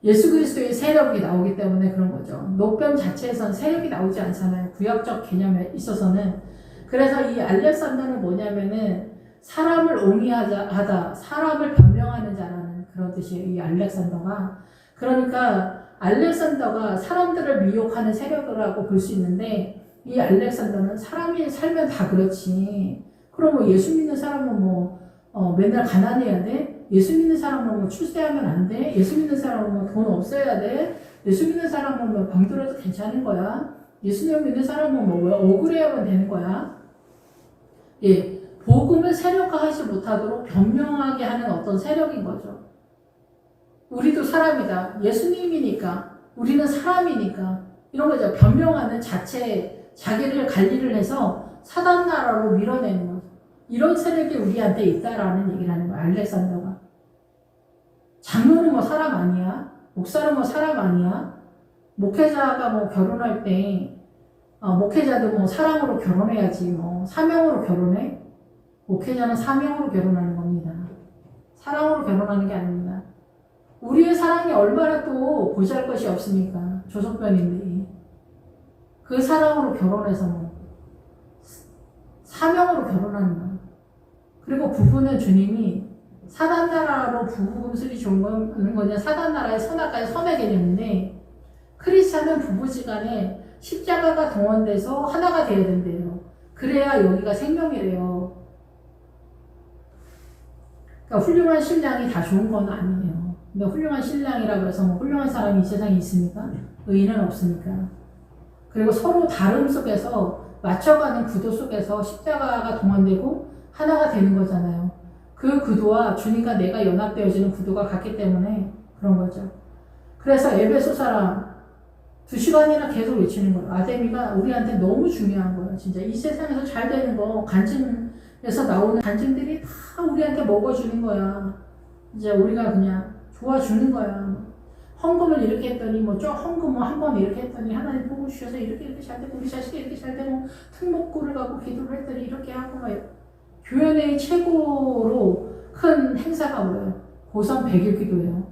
예수 그리스도의 세력이 나오기 때문에 그런 거죠. 노뱀 자체에선 세력이 나오지 않잖아요. 구약적 개념에 있어서는. 그래서 이 알렉산더는 뭐냐면은 사람을 옹이하다, 사람을 변명하는 자라는 그런 뜻이에요. 이 알렉산더가. 그러니까 알렉산더가 사람들을 미혹하는 세력이라고 볼 수 있는데 이 알렉산더는 사람이 살면 다 그렇지. 그럼 뭐 예수 믿는 사람은 맨날 가난해야 돼? 예수 믿는 사람은 뭐 출세하면 안 돼? 예수 믿는 사람은 뭐 돈 없어야 돼? 예수 믿는 사람은 뭐 병들어도 괜찮은 거야? 예수 믿는 사람은 뭐 억울해야만 되는 거야? 예, 복음을 세력화하지 못하도록 변명하게 하는 어떤 세력인 거죠. 우리도 사람이다. 예수님이니까. 우리는 사람이니까. 이런 거죠. 변명하는 자체, 자기를 관리를 해서 사단 나라로 밀어내는 거죠. 이런 세력이 우리한테 있다라는 얘기를 하는 거예요. 알렉산더가. 장로는 뭐 사람 아니야? 목사는 뭐 사람 아니야? 목회자가 뭐 결혼할 때, 목회자도 뭐 사랑으로 결혼해야지, 뭐 사명으로 결혼해? 목회자는 사명으로 결혼하는 겁니다. 사랑으로 결혼하는 게 아닙니다. 우리의 사랑이 얼마나 또 보잘것이 없습니까? 조석변인데. 그 사랑으로 결혼해서 뭐, 사명으로 결혼하는 거예요. 그리고 부부는 주님이 사단나라로 부부 금슬이 좋은 거냐, 사단나라의 선악과의 선의 개념인데, 크리스찬은 부부지간에 십자가가 동원돼서 하나가 되어야 된대요. 그래야 여기가 생명이래요. 그러니까 훌륭한 신랑이 다 좋은 건 아니에요. 근데 훌륭한 신랑이라고 해서 뭐 훌륭한 사람이 이 세상에 있습니까? 의인은 없으니까. 그리고 서로 다름 속에서 맞춰가는 구도 속에서 십자가가 동원되고 하나가 되는 거잖아요. 그 구도와 주님과 내가 연합되어지는 구도가 같기 때문에 그런 거죠. 그래서 에베소 사람 2시간이나 계속 외치는 거예요. 아데미가 우리한테 너무 중요한 거예요. 진짜 이 세상에서 잘 되는 거, 간증에서 나오는 간증들이 다 우리한테 먹어주는 거야. 이제 우리가 그냥 좋아주는 거야. 헌금을 이렇게 했더니 헌금 한 번 이렇게 했더니 하나님 보고 주셔서 이렇게 잘 되고 우리 자식이 이렇게 잘 되고 특목고를 가고 기도를 했더니 이렇게 하고 막 교회 내 최고로 큰 행사가 뭐예요? 고3 100일 기도예요.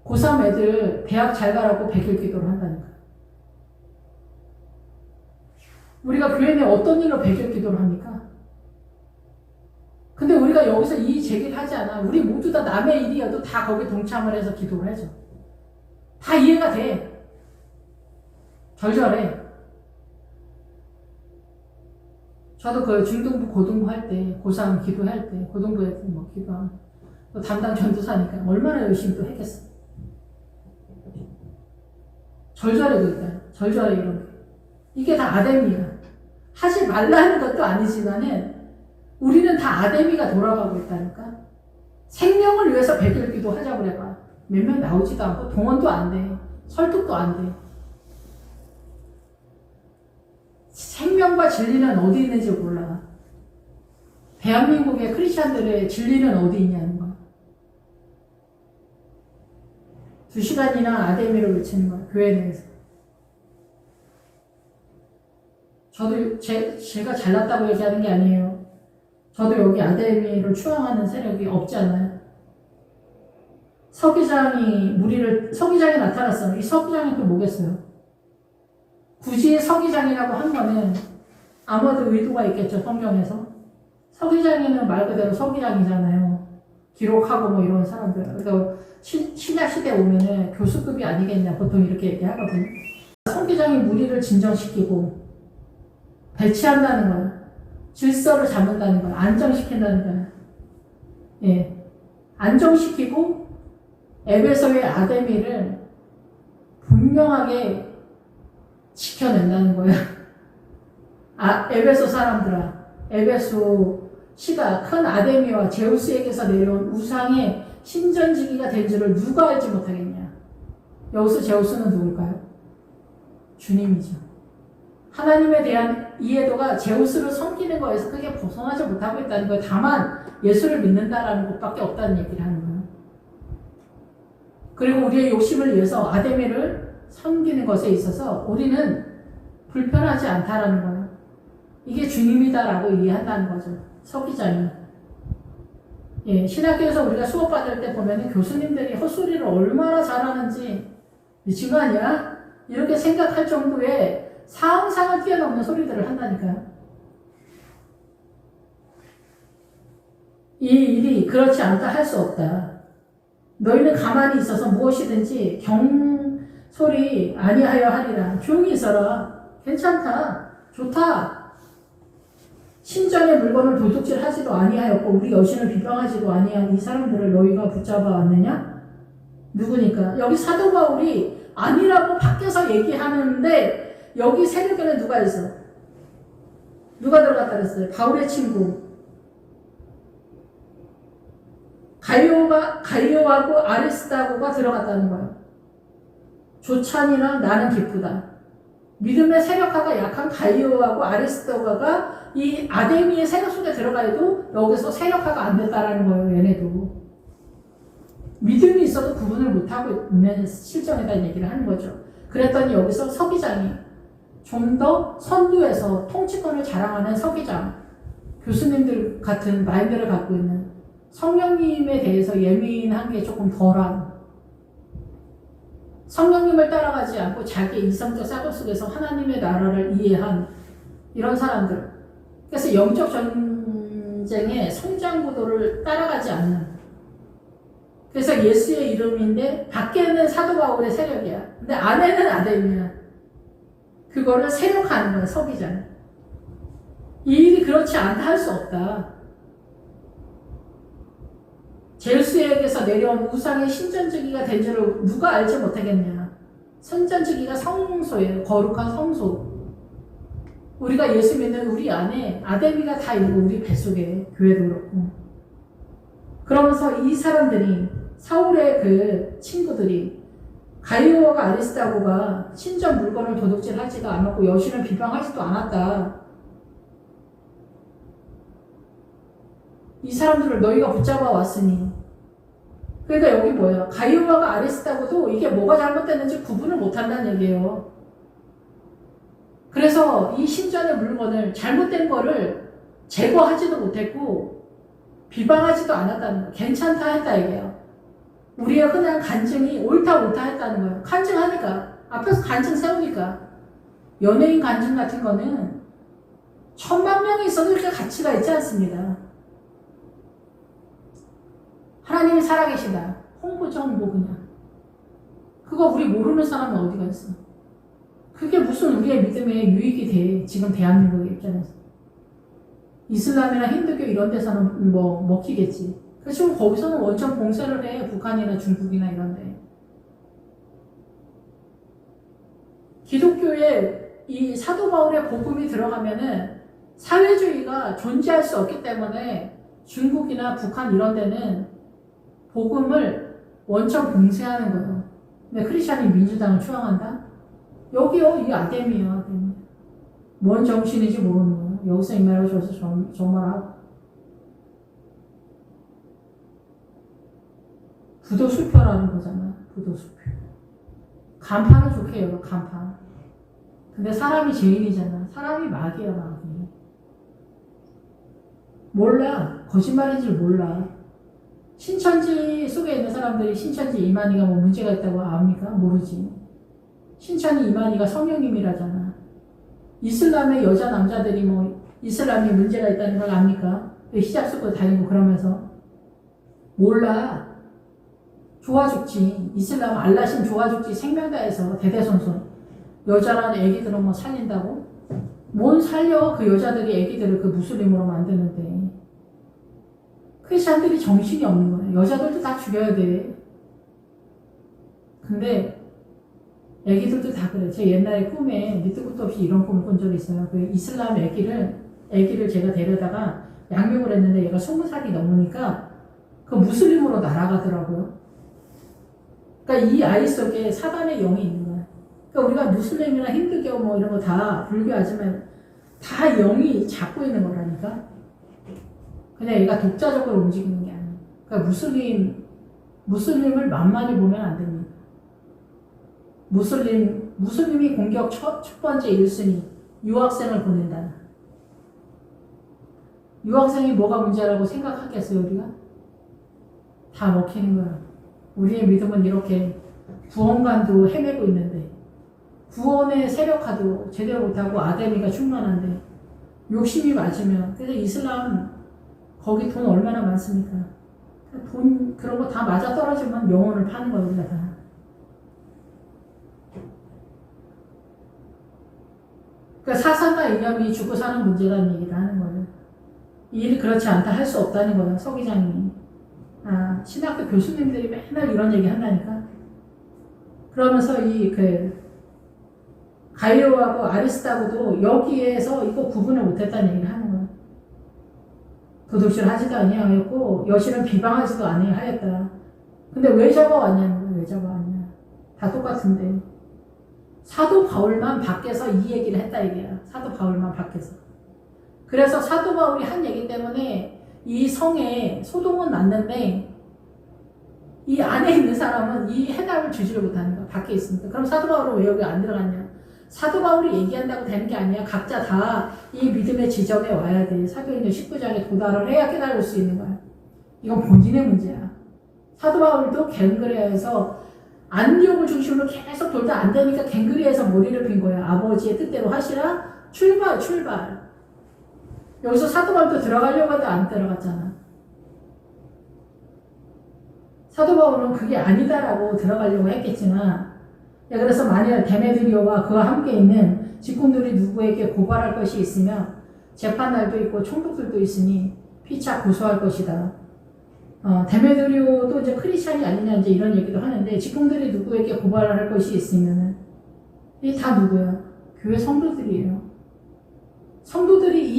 고3 애들 대학 잘 가라고 100일 기도를 한다니까. 우리가 교회 내 어떤 일로 100일 기도를 합니까? 근데 우리가 여기서 이 제기를 하지 않아. 우리 모두 다 남의 일이어도 다 거기에 동참을 해서 기도를 하죠. 다 이해가 돼. 절절해. 저도 그 중등부, 고등부 할 때, 고3 기도할 때, 고등부에 뭐 기도하고, 또 담당 전도사니까 얼마나 열심히 또 했겠어. 절절해, 그러니까. 절절해, 이런 게. 이게 다 아데미야. 하지 말라는 것도 아니지만은, 우리는 다 아데미가 돌아가고 있다니까. 생명을 위해서 100일 기도 하자고 그래봐. 몇 명 나오지도 않고, 동원도 안 돼. 설득도 안 돼. 생명과 진리는 어디 있는지 몰라. 대한민국의 크리스찬들의 진리는 어디 있냐는 거야. 2시간이나 아데미를 외치는 거야. 교회 내에서. 저도 제가 잘났다고 얘기하는 게 아니에요. 저도 여기 아데미를 추앙하는 세력이 없지 않아요. 서기장이 나타났어요. 이 서기장이 또 뭐겠어요? 굳이 서기장이라고 한 거는 아무도 의도가 있겠죠, 성경에서. 서기장이는 말 그대로 서기장이잖아요. 기록하고 뭐 이런 사람들. 그러니까 신약 시대 오면은 교수급이 아니겠냐, 보통 이렇게 얘기하거든요. 서기장이 무리를 진정시키고 배치한다는 거예요. 질서를 잡는다는 거예요. 안정시킨다는 거예요. 예. 안정시키고 에베소의 아데미를 분명하게 지켜낸다는 거예요. 에베소 사람들아, 에베소 시가 큰 아데미와 제우스에게서 내려온 우상의 신전지기가 된 줄을 누가 알지 못하겠냐. 여기서 제우스는 누굴까요? 주님이죠. 하나님에 대한 이해도가 제우스를 섬기는 거에서 크게 벗어나지 못하고 있다는 거예요. 다만 예수를 믿는다라는 것밖에 없다는 얘기를 하는 거예요. 그리고 우리의 욕심을 위해서 아데미를 섬기는 것에 있어서 우리는 불편하지 않다라는 거예요. 이게 주님이다라고 이해한다는 거죠. 서기장이. 예, 신학교에서 우리가 수업받을 때 보면 교수님들이 헛소리를 얼마나 잘하는지 미친 거 아니야? 이렇게 생각할 정도의 상상을 뛰어넘는 소리들을 한다니까요. 이 일이 그렇지 않다 할 수 없다. 너희는 가만히 있어서 무엇이든지 경솔이 아니하여 하리라. 조용히 있어라. 괜찮다. 좋다. 신전의 물건을 도둑질하지도 아니하였고 우리 여신을 비방하지도 아니한 이 사람들을 너희가 붙잡아 왔느냐? 누구니까? 여기 사도 바울이 아니라고 밖에서 얘기하는데 여기 세력에는 누가 있어? 누가 들어갔다 그랬어요? 바울의 친구 가이오하고 아리스다고가 들어갔다는 거예요. 조찬이나 나는 기쁘다. 믿음의 세력화가 약한 가이오하고 아리스도가가 이 아데미의 세력 속에 들어가도 여기서 세력화가 안 됐다라는 거예요. 얘네도. 믿음이 있어도 구분을 못하고 있는 실정이다 얘기를 하는 거죠. 그랬더니 여기서 서기장이 좀 더 선두에서 통치권을 자랑하는 서기장, 교수님들 같은 마인드를 갖고 있는 성령님에 대해서 예민한 게 조금 덜한, 성령님을 따라가지 않고 자기의 이성적 사고 속에서 하나님의 나라를 이해한 이런 사람들. 그래서 영적 전쟁의 성장 구도를 따라가지 않는. 그래서 예수의 이름인데 밖에는 사도 바울의 세력이야. 근데 안에는 아데미야. 그거를 세력화하는 거야, 서기장. 이 일이 그렇지 않다 할 수 없다. 제우스에게서 내려온 우상의 신전지기가 된 줄을 누가 알지 못하겠냐. 신전지기가 성소예요. 거룩한 성소. 우리가 예수 믿는 우리 안에 아데미가 다 있고 우리 뱃속에 교회도 그렇고. 그러면서 이 사람들이 사울의 그 친구들이 가이오와 아리스다고가 신전 물건을 도둑질하지도 않았고 여신을 비방하지도 않았다. 이 사람들을 너희가 붙잡아 왔으니. 그러니까 여기 뭐예요? 가이오와가 아리스다고도 이게 뭐가 잘못됐는지 구분을 못한다는 얘기예요. 그래서 이 신전의 물건을 잘못된 거를 제거하지도 못했고 비방하지도 않았다는 거예요. 괜찮다 했다 얘기예요. 우리의 흔한 간증이 옳다 했다는 거예요. 간증하니까. 앞에서 간증 세우니까. 연예인 간증 같은 거는 1000,000명이 있어도 이렇게 가치가 있지 않습니다. 하나님이 살아계시다. 홍보죠, 홍보 그냥. 그거 우리 모르는 사람은 어디가 있어. 그게 무슨 우리의 믿음에 유익이 돼. 지금 대한민국의 입장에서. 이슬람이나 힌두교 이런 데서는 뭐 먹히겠지. 그래서 거기서는 원천 봉쇄를 해. 북한이나 중국이나 이런데. 기독교에 이 사도 바울의 복음이 들어가면은 사회주의가 존재할 수 없기 때문에 중국이나 북한 이런 데는 복음을 원천 봉쇄하는 거예요. 근데 크리스천이 민주당을 추앙한다? 여기요, 이 아데미야. 뭔 정신인지 모르는 거예요. 여기서 이 말하고 저기서 저 말하고. 부도수표라는 거잖아. 부도수표. 간판은 좋게 열어. 간판. 근데 사람이 죄인이잖아. 사람이 마귀야. 마귀. 몰라. 거짓말인 줄 몰라. 신천지 속에 있는 사람들이 신천지 이만희가 뭐 문제가 있다고 압니까? 모르지. 신천지 이만희가 성령님이라잖아. 이슬람의 여자 남자들이 뭐 이슬람이 문제가 있다는 걸 압니까? 히잡 쓰고 다니고 그러면서. 몰라. 좋아 죽지. 이슬람 알라신 좋아 죽지. 생명다에서 대대손손. 여자란 애기들은 뭐 살린다고? 뭔 살려. 그 여자들이 애기들을 그 무슬림으로 만드는데. 크리스찬들이 정신이 없는 거예요. 여자들도 다 죽여야 돼. 근데 애기들도 다 그래. 제 옛날에 꿈에 밑도 끝도 없이 이런 꿈을 꾼 적이 있어요. 그 이슬람 애기를 제가 데려다가 양육을 했는데 얘가 20살이 넘으니까 그 무슬림으로 날아가더라고요. 그러니까 이 아이 속에 사단의 영이 있는 거야. 그러니까 우리가 무슬림이나 힌두교 뭐 이런 거 다 불교하지만 다 영이 잡고 있는 거라니까. 그냥 얘가 독자적으로 움직이는 게 아니야. 그러니까 무슬림을 만만히 보면 안 됩니다. 무슬림이 공격 첫 번째 1순위 유학생을 보낸다. 유학생이 뭐가 문제라고 생각하겠어요, 우리가? 다 먹히는 거야. 우리의 믿음은 이렇게 구원관도 헤매고 있는데, 구원의 세력화도 제대로 못하고 아데미가 충만한데, 욕심이 맞으면, 그래서 이슬람, 거기 돈 얼마나 많습니까? 돈, 그런 거 다 맞아 떨어지면 영혼을 파는 거야, 우리가 다. 그러니까 사상과 이념이 죽고 사는 문제라는 얘기를 하는 거예요. 이 일이 그렇지 않다 할 수 없다는 거예요, 서 기장님이. 신학교 교수님들이 맨날 이런 얘기 한다니까. 그러면서 가이오하고 아리스타고도 여기에서 이거 구분을 못했다는 얘기를 하는 거예요. 도둑질 하지도 아니하였고 여실은 비방하지도 아니하였다. 근데 왜 잡아왔냐는 거예요. 왜 잡아왔냐. 다 똑같은데. 사도 바울만 밖에서 이 얘기를 했다 얘기야. 사도 바울만 밖에서. 그래서 사도 바울이 한 얘기 때문에 이 성에 소동은 났는데 이 안에 있는 사람은 이 해답을 주지를 못하는 거야. 밖에 있으니까. 그럼 사도 바울은 왜 여기 안 들어갔냐. 사도 바울이 얘기한다고 되는 게 아니야. 각자 다 이 믿음의 지점에 와야 돼. 사도행전 19장에 도달을 해야 깨달을 수 있는 거야. 이건 본인의 문제야. 사도 바울도 갱그레아에서 안디옥을 중심으로 계속 돌다 안 되니까 갱그리에서 머리를 빈 거야. 아버지의 뜻대로 하시라. 출발. 여기서 사도 바울도 들어가려고 해도 안 들어갔잖아. 사도 바울은 그게 아니다라고 들어가려고 했겠지만, 그래서 만일 데메드리오와 그와 함께 있는 직군들이 누구에게 고발할 것이 있으면 재판날도 있고 총독들도 있으니 피차 고소할 것이다. 데메드리오도 이제 크리스찬이 아니냐 이제 이런 얘기도 하는데 직군들이 누구에게 고발을 할 것이 있으면은 이 다 누구야? 교회 성도들이에요. 성도들이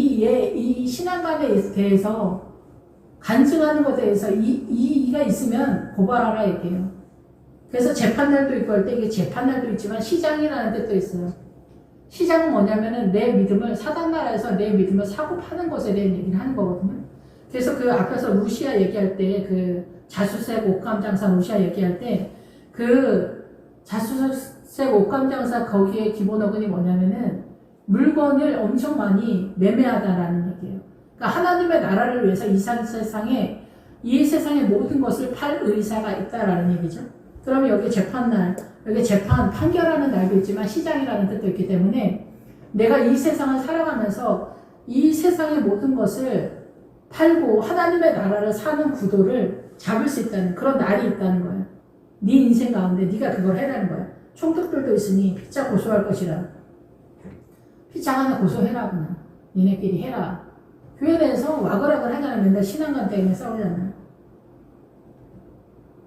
이 신앙관에 대해서 간증하는 것에 대해서 이가 있으면 고발하라 얘기해요. 그래서 재판날도 있고 할 때 이게 재판날도 있지만 시장이라는 뜻도 있어요. 시장은 뭐냐면은 내 믿음을 사단나라에서 내 믿음을 사고 파는 것에 대한 얘기를 하는 거거든요. 그래서 그 앞에서 루시아 얘기할 때 그 자수색 옷감장사 루시아 얘기할 때 그 자수색 옷감장사 거기에 기본 어근이 뭐냐면은 물건을 엄청 많이 매매하다라는 얘기예요. 그러니까 하나님의 나라를 위해서 이 세상의 모든 것을 팔 의사가 있다라는 얘기죠. 그러면 여기 재판날, 여기 판결하는 날도 있지만 시장이라는 뜻도 있기 때문에 내가 이 세상을 살아가면서 이 세상의 모든 것을 팔고 하나님의 나라를 사는 구도를 잡을 수 있다는 그런 날이 있다는 거예요. 네 인생 가운데 네가 그걸 해라는 거야. 총독들도 있으니 피차 고소할 것이라. 피차 하나 고소해라 그냥. 니네끼리 해라. 교회 내에서 와글와글 하잖아요. 맨날 신앙관 때문에 싸우잖아요.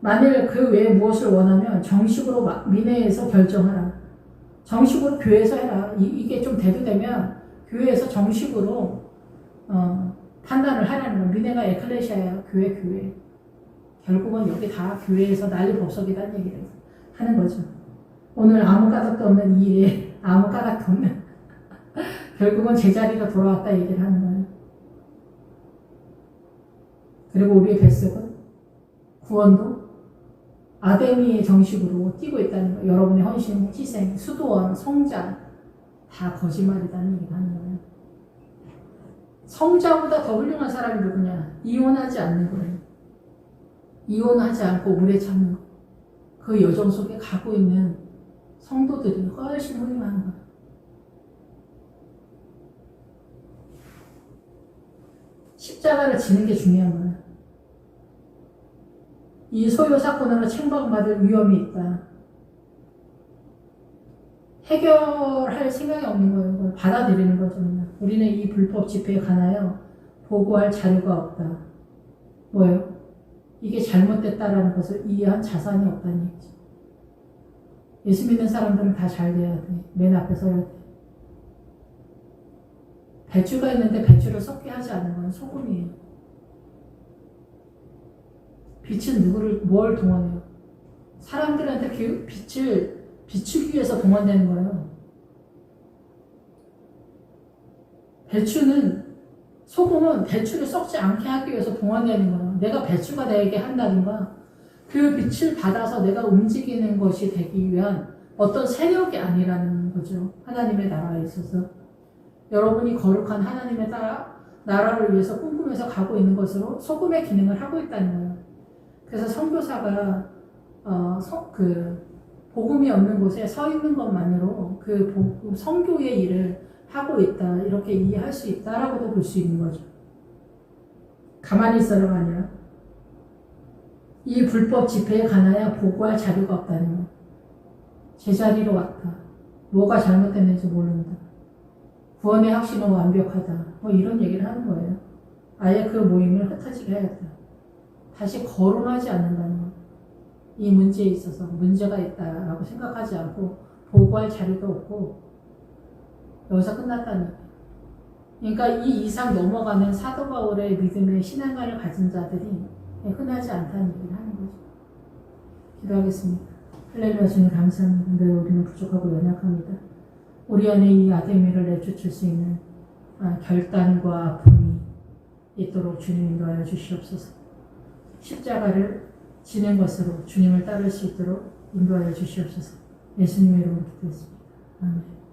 만일 그 외에 무엇을 원하면 정식으로 민회에서 결정하라. 정식으로 교회에서 해라. 이게 좀 대두되면 교회에서 정식으로 판단을 하라는 거야. 민회가 에클레시아야. 교회. 결국은 여기 다 교회에서 난리 법석이라는 얘기를 하는 거죠. 오늘 아무 까닭도 없는 이 일에 아무 까닭도 없는 결국은 제자리가 돌아왔다 얘기를 하는 거예요. 그리고 우리의 뱃속은 구원도 아데미의 정식으로 뛰고 있다는 거예요. 여러분의 헌신, 희생, 수도원, 성자 다 거짓말이라는 얘기를 하는 거예요. 성자보다 더 훌륭한 사람이 누구냐? 이혼하지 않는 거예요. 이혼하지 않고 오래 참는 거. 그 여정 속에 가고 있는 성도들이 훨씬 훌륭한 거예요. 십자가를 지는 게 중요한 거예요. 이 소요 사건으로 책망받을 위험이 있다. 해결할 생각이 없는 거예요. 그걸 받아들이는 거죠. 우리는 이 불법 집회에 관하여 보고할 자료가 없다. 뭐예요? 이게 잘못됐다라는 것을 이해한 자산이 없다는 얘기죠. 예수 믿는 사람들은 다 잘 돼야 돼. 맨 앞에 서야 돼. 배추가 있는데 배추를 썩게 하지 않는 건 소금이에요. 빛은 뭘 동원해요? 사람들한테 빛을 비추기 위해서 동원되는 거예요. 소금은 배추를 썩지 않게 하기 위해서 동원되는 거예요. 내가 배추가 되게 한다든가 그 빛을 받아서 내가 움직이는 것이 되기 위한 어떤 세력이 아니라는 거죠. 하나님의 나라에 있어서. 여러분이 거룩한 하나님의 나라를 위해서 꿈꾸면서 가고 있는 것으로 소금의 기능을 하고 있다는 거예요. 그래서 선교사가 복음이 없는 곳에 서 있는 것만으로 그 선교의 일을 하고 있다, 이렇게 이해할 수 있다라고도 볼 수 있는 거죠. 가만히 있어라가 아니라 이 불법 집회에 관하여 보고할 자료가 없다는 거예요. 제자리로 왔다. 뭐가 잘못됐는지 모른다. 구원의 확신은 완벽하다. 이런 얘기를 하는 거예요. 아예 그 모임을 흩어지게 해야겠다. 다시 거론하지 않는다는 거예요. 이 문제에 있어서 문제가 있다라고 생각하지 않고 보고할 자료도 없고 여기서 끝났다는 거예요. 그러니까 이 이상 넘어가는 사도 바울의 믿음의 신앙관을 가진 자들이 흔하지 않다는 얘기를 하는 거죠. 기도하겠습니다. 할렐루야. 주님 감사합니다. 늘 우리는 부족하고 연약합니다. 우리 안에 이 아데미를 내쫓을 수 있는 결단과 아픔이 있도록 주님 인도하여 주시옵소서. 십자가를 지는 것으로 주님을 따를 수 있도록 인도하여 주시옵소서. 예수님의 이름으로 기도했습니다. 아멘.